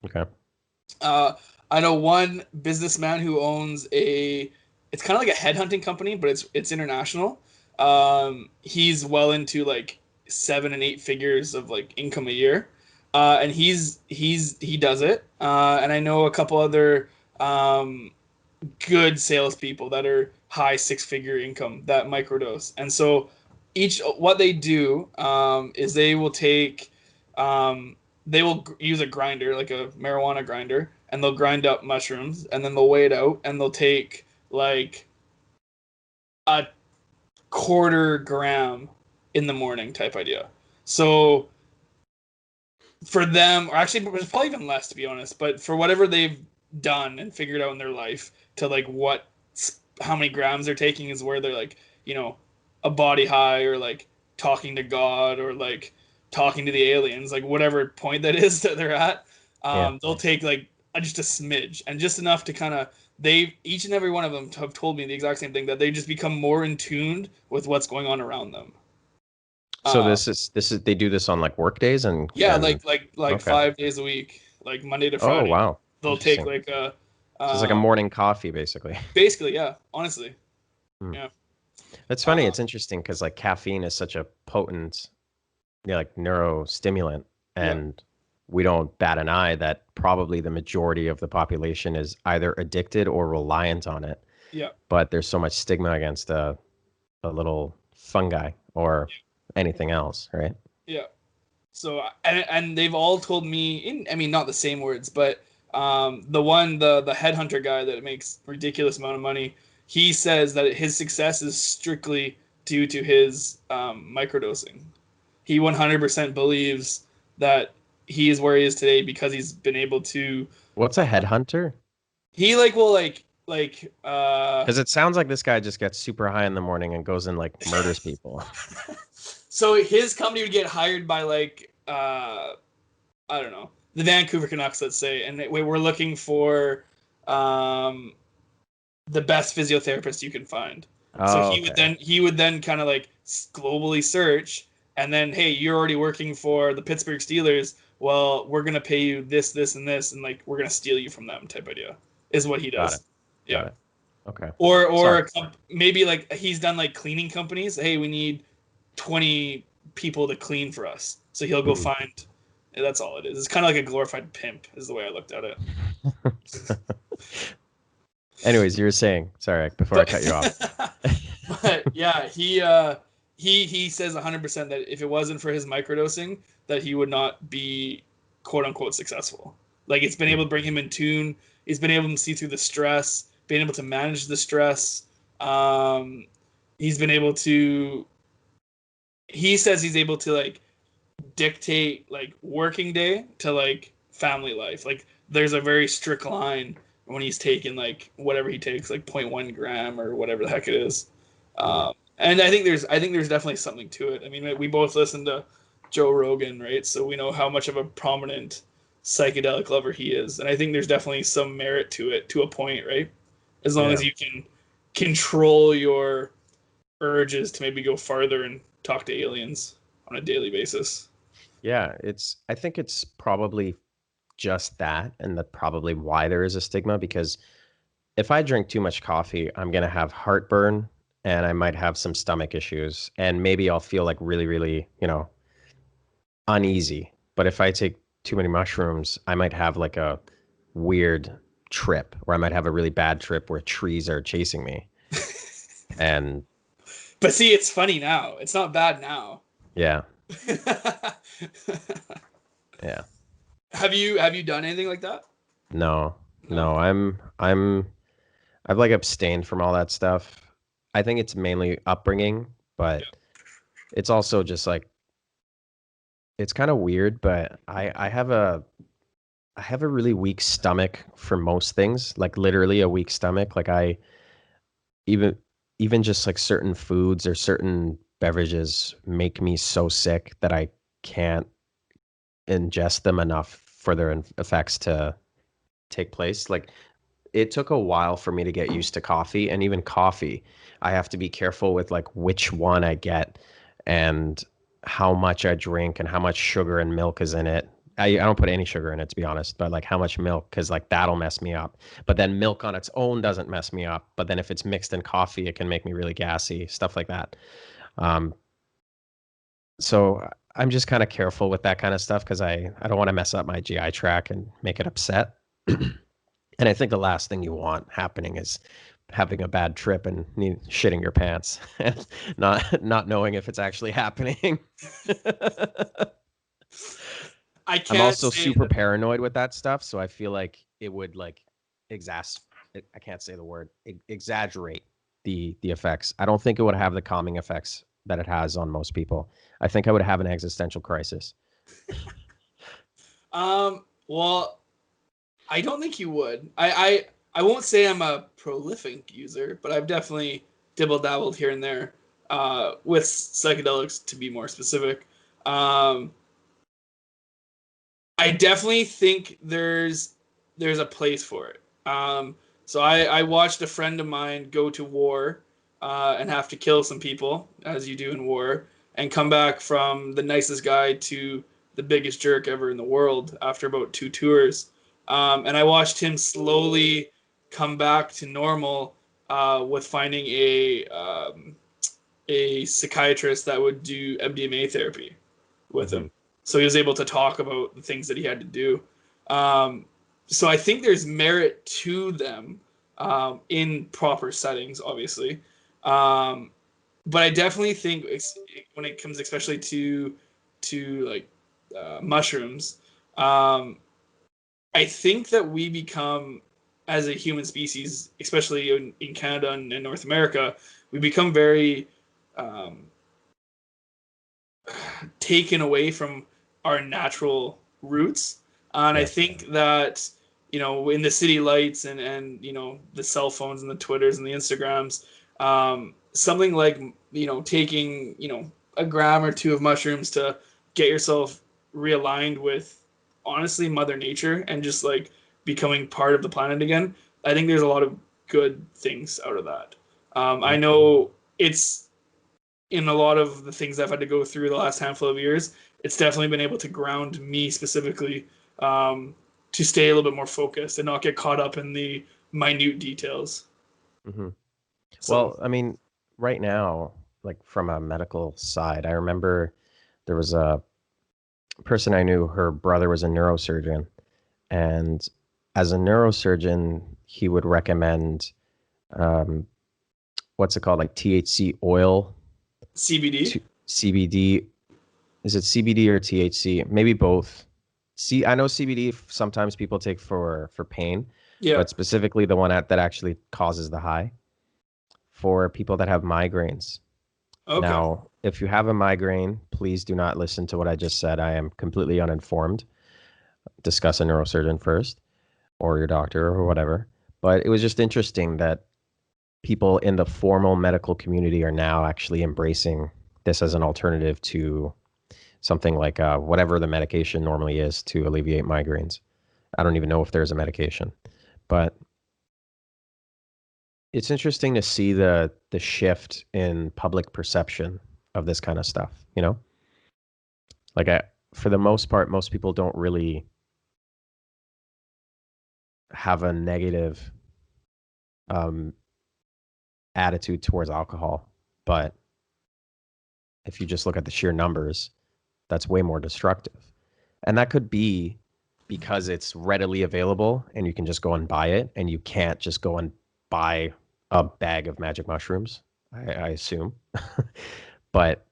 Okay. Uh, I know one businessman who owns a. It's kind of like a headhunting company, but it's international. He's well into like 7 and 8 figures of like income a year, and he does it. And I know a couple other good salespeople that are high 6 figure income that microdose. And so each what they do is they will use a grinder, like a marijuana grinder, and they'll grind up mushrooms, and then they'll weigh it out, and they'll take like a 1/4 gram in the morning type idea. So for them, or actually it's probably even less to be honest, but for whatever they've done and figured out in their life to like how many grams they're taking is where they're like, a body high, or like talking to God, or like talking to the aliens, like whatever point that is that they're at. Yeah. They'll take like just a smidge, and just enough to kind of, they each and every one of them have told me the exact same thing, that they just become more in tune with what's going on around them. So uh, this is they do this on like work days Yeah, and like okay. 5 days a week, like Monday to Oh Friday. wow. They'll take Interesting. like a, So it's like a morning coffee basically. basically, yeah. Honestly, Hmm. yeah. It's funny, Uh, it's interesting because like caffeine is such a potent, like neurostimulant, yeah, and we don't bat an eye that probably the majority of the population is either addicted or reliant on it. yeah, But there's so much stigma against a little fungi or anything else, right? yeah. So and they've all told me, I mean, not the same words, but the headhunter guy that makes ridiculous amount of money, he says that his success is strictly due to his microdosing. He 100% believes that he is where he is today because he's been able to. What's a headhunter? He like will Because it sounds like this guy just gets super high in the morning and goes and like murders people. so his company would get hired by like I don't know, the Vancouver Canucks, let's say, and we're looking for um the best physiotherapist you can find. So Oh, okay. he would then kind of like globally search, and then, hey, you're already working for the Pittsburgh Steelers. Well, we're gonna pay you this, and this, and like we're gonna steal you from them type idea is what he Got it. does. Got Yeah. it. Okay. Sorry. Or maybe like he's done like cleaning companies. Hey, we need 20 people to clean for us. So he'll go Mhm. find That's all it is. It's kind of like a glorified pimp, is the way I looked at it. Anyways, you were saying, sorry, before I cut you off. But yeah, he says 100% that if it wasn't for his microdosing, that he would not be quote unquote successful. Like, it's been able to bring him in tune. He's been able to see through the stress, been able to manage the stress. He's been able to. He says he's able to like dictate like working day to like family life. Like, there's a very strict line when he's taking like whatever he takes, like 0.1 gram or whatever the heck it is. And I think there's definitely something to it. I mean, we both listen to Joe Rogan, right? So we know how much of a prominent psychedelic lover he is, and I think there's definitely some merit to it to a point, right? As long as you can control your urges to maybe go farther and talk to aliens on a daily basis. Yeah, I think it's probably just that, and that's probably why there is a stigma, because if I drink too much coffee, I'm going to have heartburn and I might have some stomach issues, and maybe I'll feel like really, really, uneasy. But if I take too many mushrooms, I might have like a weird trip, or I might have a really bad trip where trees are chasing me. And But see, it's funny now. It's not bad now. yeah. Yeah. Have you done anything like that? No. I've like abstained from all that stuff. I think it's mainly upbringing, but it's also just like, it's kind of weird, but I have a really weak stomach for most things, like literally a weak stomach. Like even even just like certain foods or certain beverages make me so sick that I can't ingest them enough for their effects to take place. Like, it took a while for me to get used to coffee, and even coffee, I have to be careful with like which one I get and how much I drink and how much sugar and milk is in it. I don't put any sugar in it, to be honest, but like how much milk, because like that'll mess me up. But then milk on its own doesn't mess me up. But then if it's mixed in coffee, it can make me really gassy, stuff like that. Um, so I'm just kind of careful with that kind of stuff because I don't want to mess up my GI tract and make it upset. And I think the last thing you want happening is having a bad trip and shitting your pants and not knowing if it's actually happening. I'm also super paranoid with that stuff, so I feel like it would like I can't say the word, exaggerate the effects. I don't think it would have the calming effects that it has on most people. I think I would have an existential crisis. Well, I don't think you would. I won't say I'm a prolific user, but I've definitely dibble dabbled here and there with psychedelics, to be more specific. I definitely think there's a place for it. So I watched a friend of mine go to war and have to kill some people, as you do in war, and come back from the nicest guy to the biggest jerk ever in the world after about 2 tours. And I watched him slowly come back to normal with finding a psychiatrist that would do MDMA therapy with him. So he was able to talk about the things that he had to do. So I think there's merit to them in proper settings, obviously. But I definitely think when it comes especially to like mushrooms, I think that we become, as a human species, especially in Canada and in North America, we become very taken away from our natural roots. And I think that, in the city lights and the cell phones and the Twitters and the Instagrams, something like, taking, a gram or two of mushrooms to get yourself realigned with, honestly, Mother Nature and just like becoming part of the planet again. I think there's a lot of good things out of that. I know it's, in a lot of the things I've had to go through the last handful of years, it's definitely been able to ground me specifically to stay a little bit more focused and not get caught up in the minute details. Mm-hmm. Well, I mean, right now, like from a medical side, I remember there was person I knew, her brother was a neurosurgeon, and as a neurosurgeon, he would recommend um, what's it called, like THC oil CBD. to CBD. Is it CBD or THC? Maybe both. See, I know CBD sometimes people take for pain, Yeah. but specifically the one that actually causes the high for people that have migraines. Okay. Now, if you have a migraine, please do not listen to what I just said. I am completely uninformed. Discuss a neurosurgeon first or your doctor or whatever. But it was just interesting that people in the formal medical community are now actually embracing this as an alternative to something like whatever the medication normally is to alleviate migraines. I don't even know if there's a medication, but it's interesting to see the shift in public perception of this kind of stuff. You know, like for the most part, most people don't really have a negative um, attitude towards alcohol, but if you just look at the sheer numbers, that's way more destructive. And that could be because it's readily available and you can just go and buy it, and you can't just go and buy a bag of magic mushrooms, I assume. But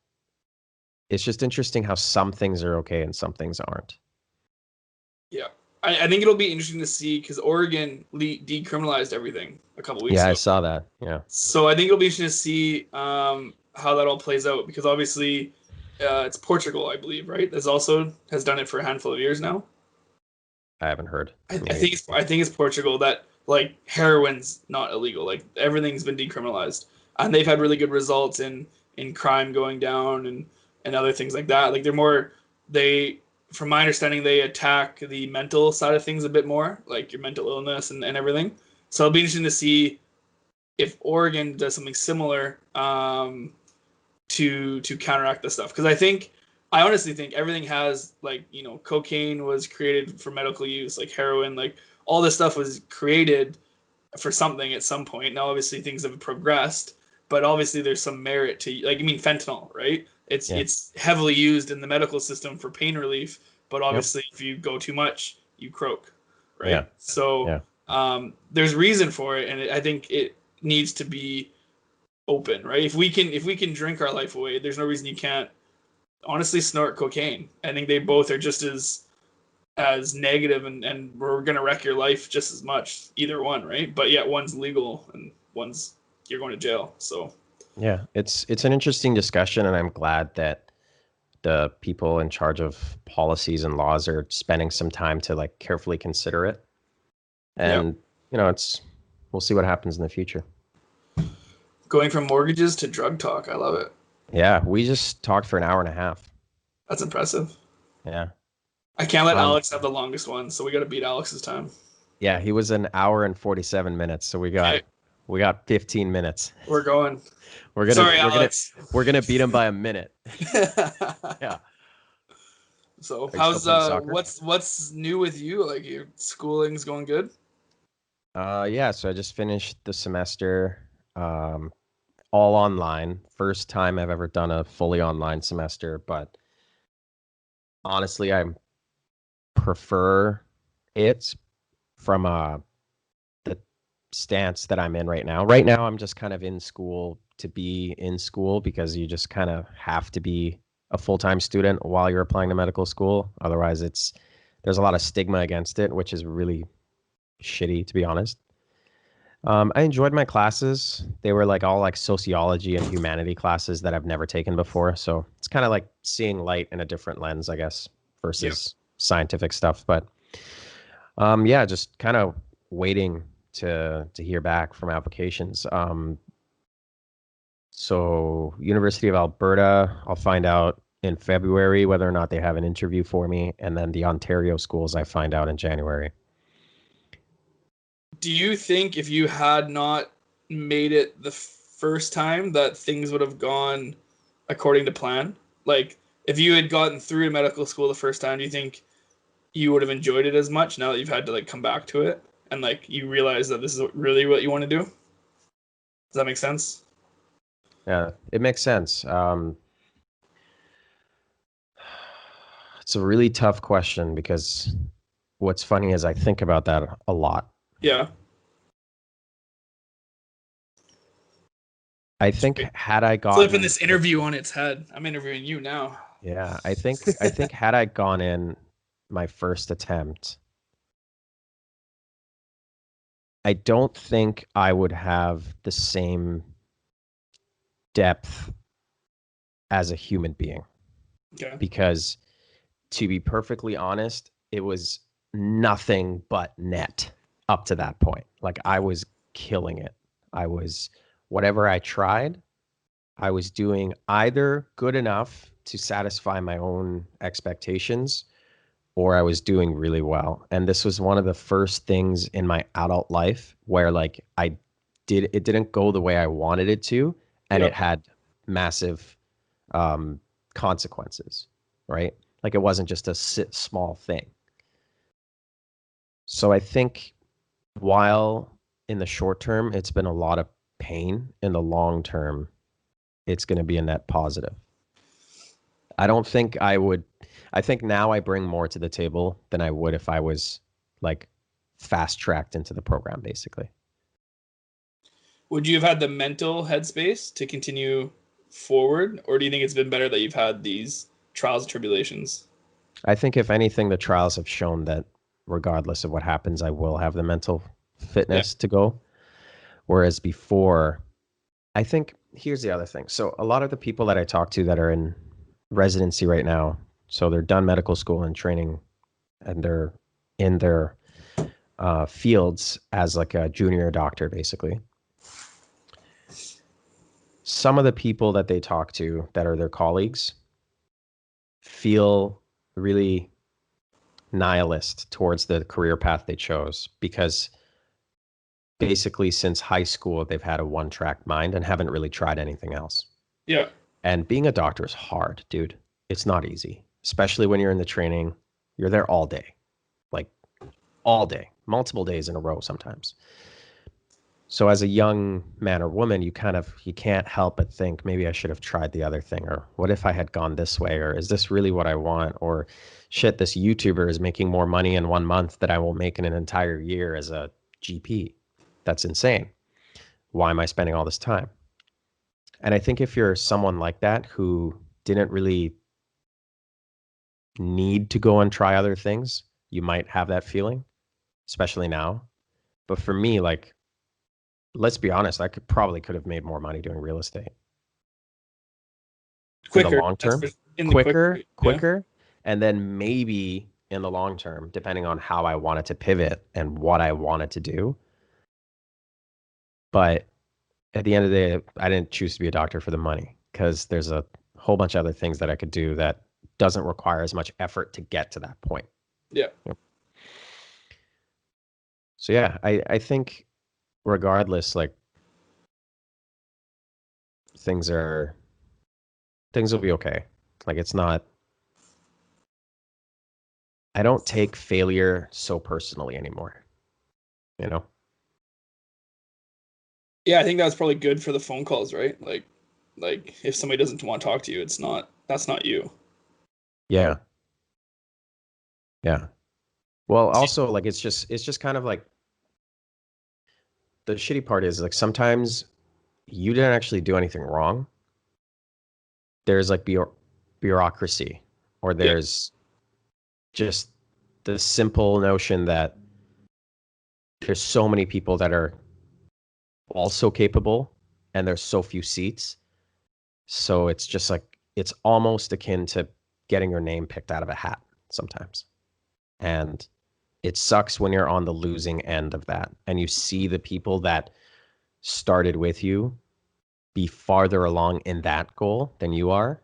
it's just interesting how some things are okay and some things aren't. Yeah. I think it'll be interesting to see because Oregon decriminalized everything a couple weeks Yeah, I ago. saw that. Yeah. So I think it'll be interesting to see how that all plays out because obviously it's Portugal, I believe, right? That's also has done it for a handful of years now. I haven't heard. I think it's Portugal that like heroin's not illegal. Like everything's been decriminalized, and they've had really good results in crime going down and other things like that. Like they're more they, from my understanding, they attack the mental side of things a bit more, like your mental illness and everything. So it'll be interesting to see if Oregon does something similar to counteract this stuff because I honestly think everything has like cocaine was created for medical use, like heroin, like all this stuff was created for something at some point. Now obviously things have progressed, but obviously there's some merit to like fentanyl, right? it's Yeah. it's heavily used in the medical system for pain relief, but Yep. obviously if you go too much you croak, Yeah. right? So Yeah. there's reason for it, and I think it needs to be open, right? If we can drink our life away, there's no reason you can't honestly snort cocaine. I think they both are just as negative, and we're gonna wreck your life just as much, either one, right? But yet one's legal and one's you're going to jail. So Yeah. It's an interesting discussion, and I'm glad that the people in charge of policies and laws are spending some time to like carefully consider it. yeah, And it's we'll see what happens in the future. going from mortgages to drug talk, I love it. Yeah, we just talked for an hour and a half. That's impressive. Yeah. I can't let Um Alex have the longest one, so we got to beat Alex's time. yeah, he was an hour and 47 minutes, so we got Okay, 15 minutes. we're going. We're going to Sorry, Alex. we're going to beat him by a minute. Yeah. So Are you still how's playing soccer? what's new with you? Like your schooling's going good? Yeah, so I just finished the semester um all online. First time I've ever done a fully online semester, but honestly, I prefer it from the stance that I'm in right now. Right now, I'm just kind of in school to be in school because you just kind of have to be a full-time student while you're applying to medical school. Otherwise, there's a lot of stigma against it, which is really shitty, to be honest. I enjoyed my classes. They were like all like sociology and humanity classes that I've never taken before. So it's kind of like seeing light in a different lens, I guess, Yeah. versus scientific stuff. But yeah, just kind of waiting to hear back from applications. So University of Alberta, I'll find out in February whether or not they have an interview for me, and then the Ontario schools I find out in January. Do you think if you had not made it the first time that things would have gone according to plan? Like if you had gotten through medical school the first time, do you think you would have enjoyed it as much now that you've had to like come back to it and like you realize that this is really what you want to do? Does that make sense? Yeah, it makes sense. It's a really tough question because what's funny is I think about that a lot. Yeah. I think had I Flipping gotten this interview on its head. I'm interviewing you now. yeah, I think had I gone in my first attempt, I don't think I would have the same depth as a human being. Okay. Because to be perfectly honest, it was nothing but net up to that point. Like I was killing it. I was whatever I tried, I was doing either good enough to satisfy my own expectations or I was doing really well. And this was one of the first things in my adult life where like it didn't go the way I wanted it to, and Yeah. it had massive consequences, right? Like it wasn't just a small thing. So I think while in the short term it's been a lot of pain, in the long term it's going to be a net positive. I don't think I would. I think now I bring more to the table than I would if I was like fast tracked into the program, basically. Would you have had the mental headspace to continue forward, or do you think it's been better that you've had these trials and tribulations? I think if anything, the trials have shown that regardless of what happens, I will have the mental Yeah. fitness to go. Whereas before, I think here's the other thing. So a lot of the people that I talk to that are in residency right now, so they're done medical school and training, and they're in their fields as like a junior doctor, basically. Some of the people that they talk to that are their colleagues feel really nihilist towards the career path they chose because basically since high school they've had a one-track mind and haven't really tried anything else. Yeah. And being a doctor is hard, dude. It's not easy, especially when you're in the training. You're there all day, like all day, multiple days in a row sometimes. So as a young man or woman, you can't help but think maybe I should have tried the other thing, or what if I had gone this way, or is this really what I want, or shit, this YouTuber is making more money in 1 month than I will make in an entire year as a GP. That's insane. Why am I spending all this time? And I think if you're someone like that who didn't really need to go and try other things, you might have that feeling, especially now. But for me, like, let's be honest, I could have made more money doing real estate in the Quicker. long That's term, in the quicker. Yeah. quicker, and then maybe in the long term, depending on how I wanted to pivot and what I wanted to do. But at the end of the day, I didn't choose to be a doctor for the money because there's a whole bunch of other things that I could do that doesn't require as much effort to get to that point. Yeah. Yep. So yeah, I think regardless, like things will be okay. Like it's not, I don't take failure so personally anymore, you know? Yeah, I think that's probably good for the phone calls, right? Like if somebody doesn't want to talk to you, that's not you. Yeah. Yeah. Well, also like it's just kind of like the shitty part is like sometimes you didn't actually do anything wrong. There's like bureaucracy, or Yeah. there's just the simple notion that there's so many people that are also capable and there's so few seats. So it's just like it's almost akin to getting your name picked out of a hat sometimes. And it sucks when you're on the losing end of that and you see the people that started with you be farther along in that goal than you are.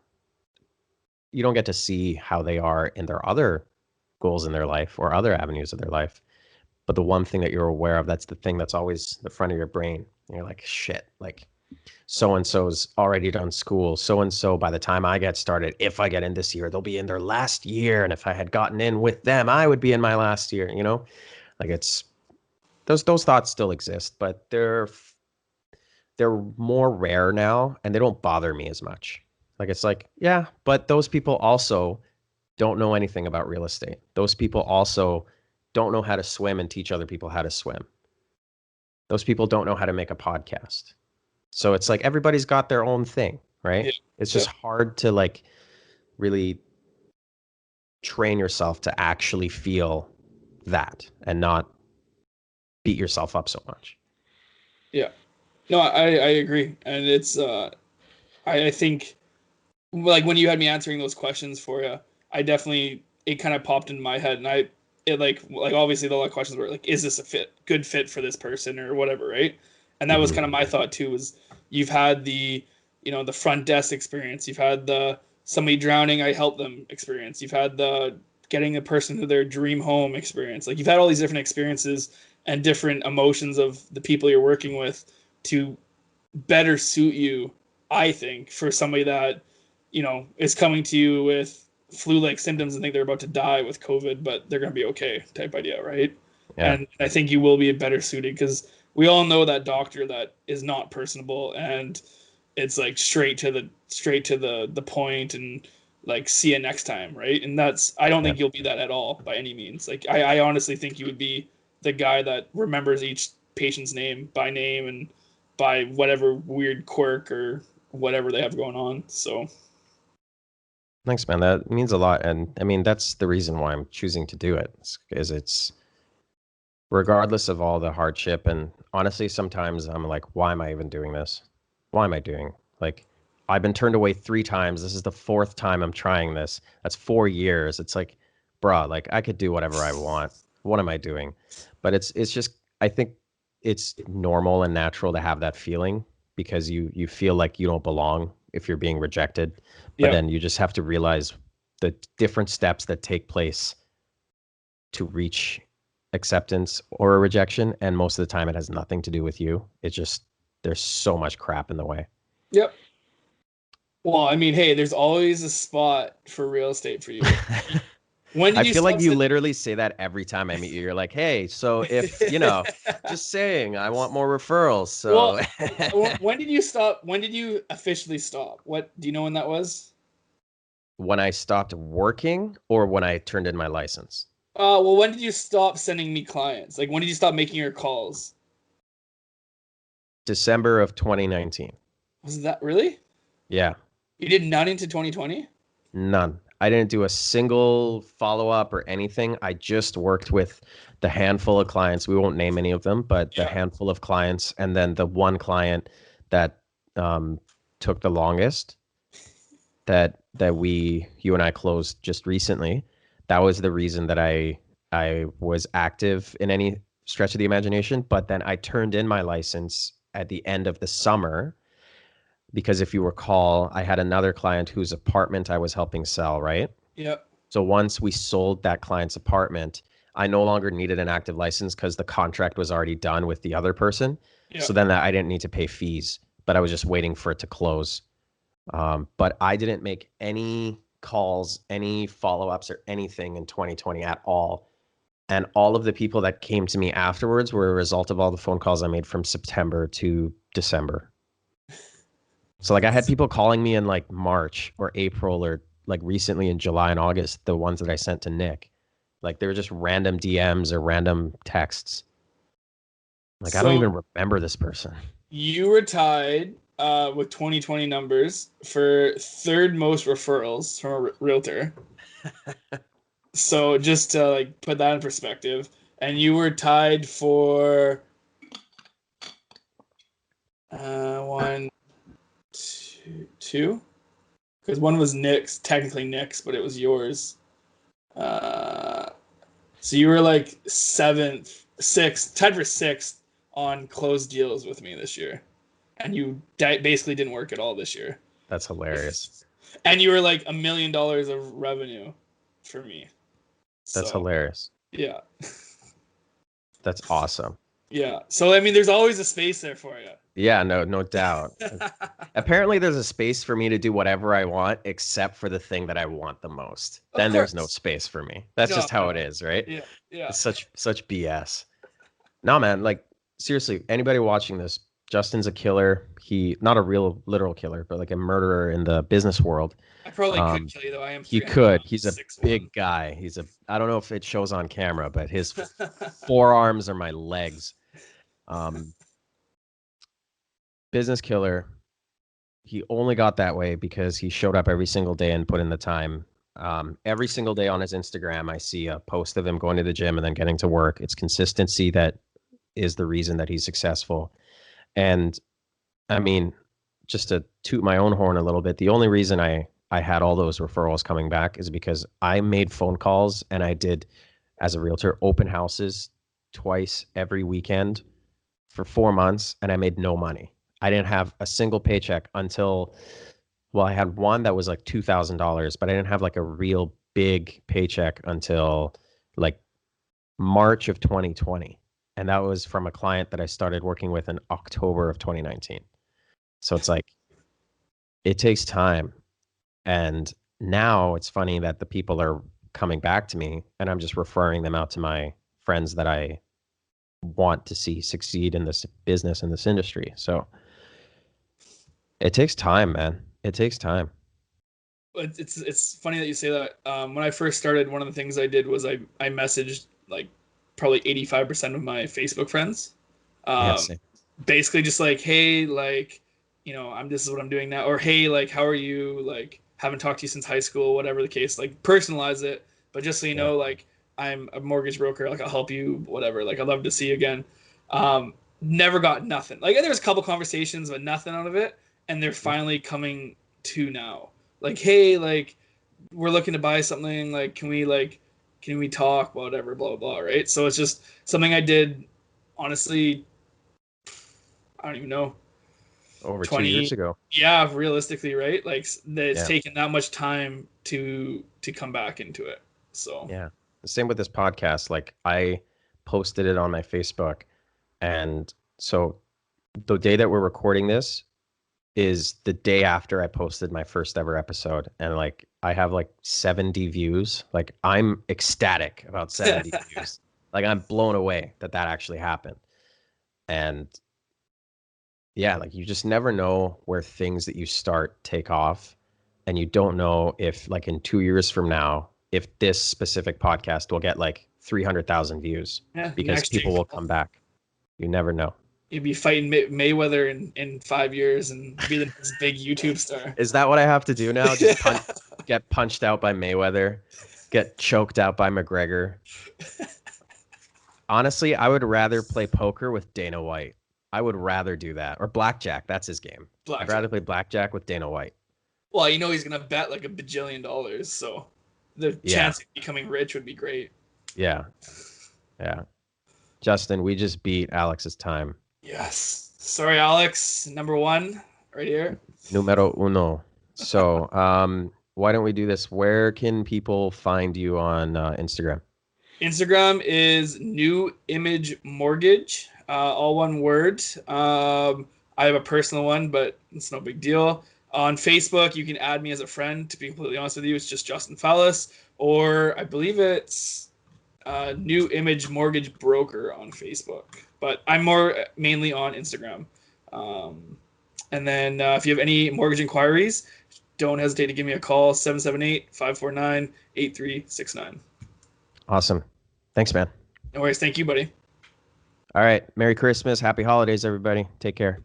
You don't get to see how they are in their other goals in their life or other avenues of their life. But the one thing that you're aware of, that's the thing that's always the front of your brain. And you're like, shit, like so and so's already done school. So and so, by the time I get started, if I get in this year, they'll be in their last year. And if I had gotten in with them, I would be in my last year, you know? Like it's those thoughts still exist, but they're more rare now and they don't bother me as much. Like it's like, yeah, but those people also don't know anything about real estate. Those people also don't know how to swim and teach other people how to swim. Those people don't know how to make a podcast. So it's like everybody's got their own thing, right? Yeah. It's just hard to like really train yourself to actually feel that and not beat yourself up so much. Yeah. No, I agree. And it's I think like when you had me answering those questions for you, I definitely it kind of popped in my head, and it like obviously the lot of questions were like, is this a good fit for this person or whatever, right? And that was kind of my thought too. Was you've had the the front desk experience, you've had the somebody drowning, I help them experience, you've had the getting a person to their dream home experience. Like you've had all these different experiences and different emotions of the people you're working with to better suit you, I think, for somebody that is coming to you with flu-like symptoms and think they're about to die with COVID, but they're going to be okay type idea, right? Yeah. And I think you will be better suited because we all know that doctor that is not personable and it's like straight to the point and like see you next time, right? And I don't think you'll be that at all by any means. Like I honestly think you would be the guy that remembers each patient's name by name and by whatever weird quirk or whatever they have going on. So thanks, man. That means a lot. And I mean, that's the reason why I'm choosing to do it, is it's regardless of all the hardship. And honestly, sometimes I'm like, why am I even doing this? Why am I doing? Like, I've been turned away 3 times. This is the 4th time I'm trying this. That's 4 years. It's like, bruh, like I could do whatever I want. What am I doing? But it's just, I think it's normal and natural to have that feeling because you feel like you don't belong if you're being rejected. But then you just have to realize the different steps that take place to reach acceptance or a rejection. And most of the time it has nothing to do with you. It's just, there's so much crap in the way. Yep. Well, I mean, hey, there's always a spot for real estate for you. When did I feel like you literally say that every time I meet you. You're like, hey, so if, just saying, I want more referrals. So well, when did you stop? When did you officially stop? What do you know when that was? When I stopped working or when I turned in my license? Well, when did you stop sending me clients? Like, when did you stop making your calls? December of 2019. Was that really? Yeah. You did none into 2020? None. I didn't do a single follow-up or anything. I just worked with the handful of clients. We won't name any of them, but the handful of clients. And then the one client that took the longest that you and I closed just recently. That was the reason that I was active in any stretch of the imagination. But then I turned in my license at the end of the summer because if you recall, I had another client whose apartment I was helping sell, right? Yep. So once we sold that client's apartment, I no longer needed an active license because the contract was already done with the other person. Yep. So then I didn't need to pay fees, but I was just waiting for it to close. But I didn't make any calls, any follow-ups or anything in 2020 at all. And all of the people that came to me afterwards were a result of all the phone calls I made from September to December. So like I had people calling me in like March or April or like recently in July and August, the ones that I sent to Nick. Like they were just random DMs or random texts. Like I don't even remember this person. You were tied with 2020 numbers for 3rd most referrals from a realtor. So just to like put that in perspective, and you were tied for 1, 2, because one was Nick's, technically Nick's, but it was yours. So you were like 7th, 6th, tied for 6th on closed deals with me this year, and you basically didn't work at all this year. That's hilarious. And you were like $1 million of revenue for me. That's hilarious. Yeah. That's awesome. Yeah. So, I mean, there's always a space there for you. Yeah, no doubt. Apparently, there's a space for me to do whatever I want, except for the thing that I want the most. Then there's no space for me. That's just how it is, right? Yeah. It's such BS. No, man, like, seriously, anybody watching this, Justin's a killer. He not a real literal killer, but like a murderer in the business world. I probably could kill you though. I am He 300 could. pounds, He's a 6'1". big guy. I don't know if it shows on camera, but his forearms are my legs. Business killer. He only got that way because he showed up every single day and put in the time. Every single day on his Instagram, I see a post of him going to the gym and then getting to work. It's consistency that is the reason that he's successful. And I mean, just to toot my own horn a little bit, the only reason I had all those referrals coming back is because I made phone calls and I did, as a realtor, open houses twice every weekend for 4 months, and I made no money. I didn't have a single paycheck until, well, I had one that was like $2,000, but I didn't have like a real big paycheck until like March of 2020. And that was from a client that I started working with in October of 2019. So it's like, it takes time. And now it's funny that the people are coming back to me and I'm just referring them out to my friends that I want to see succeed in this business, in this industry. So it takes time, man. It takes time. It's funny that you say that. When I first started, one of the things I did was I messaged like probably 85% of my Facebook friends. Yeah, Um, same. Basically just like, hey, like, this is what I'm doing now, or hey, like, how are you? Like, haven't talked to you since high school, whatever the case. Like, personalize it, but just so you Yeah. know, like, I'm a mortgage broker. Like, I'll help you, whatever. Like, I'd love to see you again. Never got nothing. Like, there was a couple conversations, but nothing out of it. And they're finally coming to now. Like, hey, like, we're looking to buy something. Like, can we talk? Whatever, blah, blah, blah. Right. So it's just something I did, honestly, I don't even know. Over 2 years 20, ago. yeah, realistically, right? Like that it's Yeah. taken that much time to come back into it. So Yeah. The same with this podcast. Like I posted it on my Facebook. And so the day that we're recording this is the day after I posted my first ever episode. And like I have like 70 views. Like I'm ecstatic about 70 views. Like I'm blown away that that actually happened. And yeah, like you just never know where things that you start take off. And you don't know if like in 2 years from now, if this specific podcast will get like 300,000 views yeah, because next people Jake will Paul. come back. You never know. You'd be fighting Mayweather in 5 years and be the next big YouTube star. Is that what I have to do now? Just Yeah. get punched out by Mayweather, get choked out by McGregor. Honestly, I would rather play poker with Dana White. I would rather do that. Or blackjack. That's his game. I'd rather play blackjack with Dana White. Well, he's gonna bet like $1 bajillion, so the Yeah. chance of becoming rich would be great. Yeah. Yeah. Justin, we just beat Alex's time. Yes. Sorry, Alex. Number one, right here. Numero uno. So, why don't we do this? Where can people find you on Instagram? Instagram is New Image Mortgage, all one word. I have a personal one, but it's no big deal. On Facebook, you can add me as a friend. To be completely honest with you, it's just Justin Foulis, or I believe it's New Image Mortgage Broker on Facebook. But I'm mainly on Instagram. And then if you have any mortgage inquiries, don't hesitate to give me a call, 778-549-8369. Awesome. Thanks, man. No worries. Thank you, buddy. All right. Merry Christmas. Happy holidays, everybody. Take care.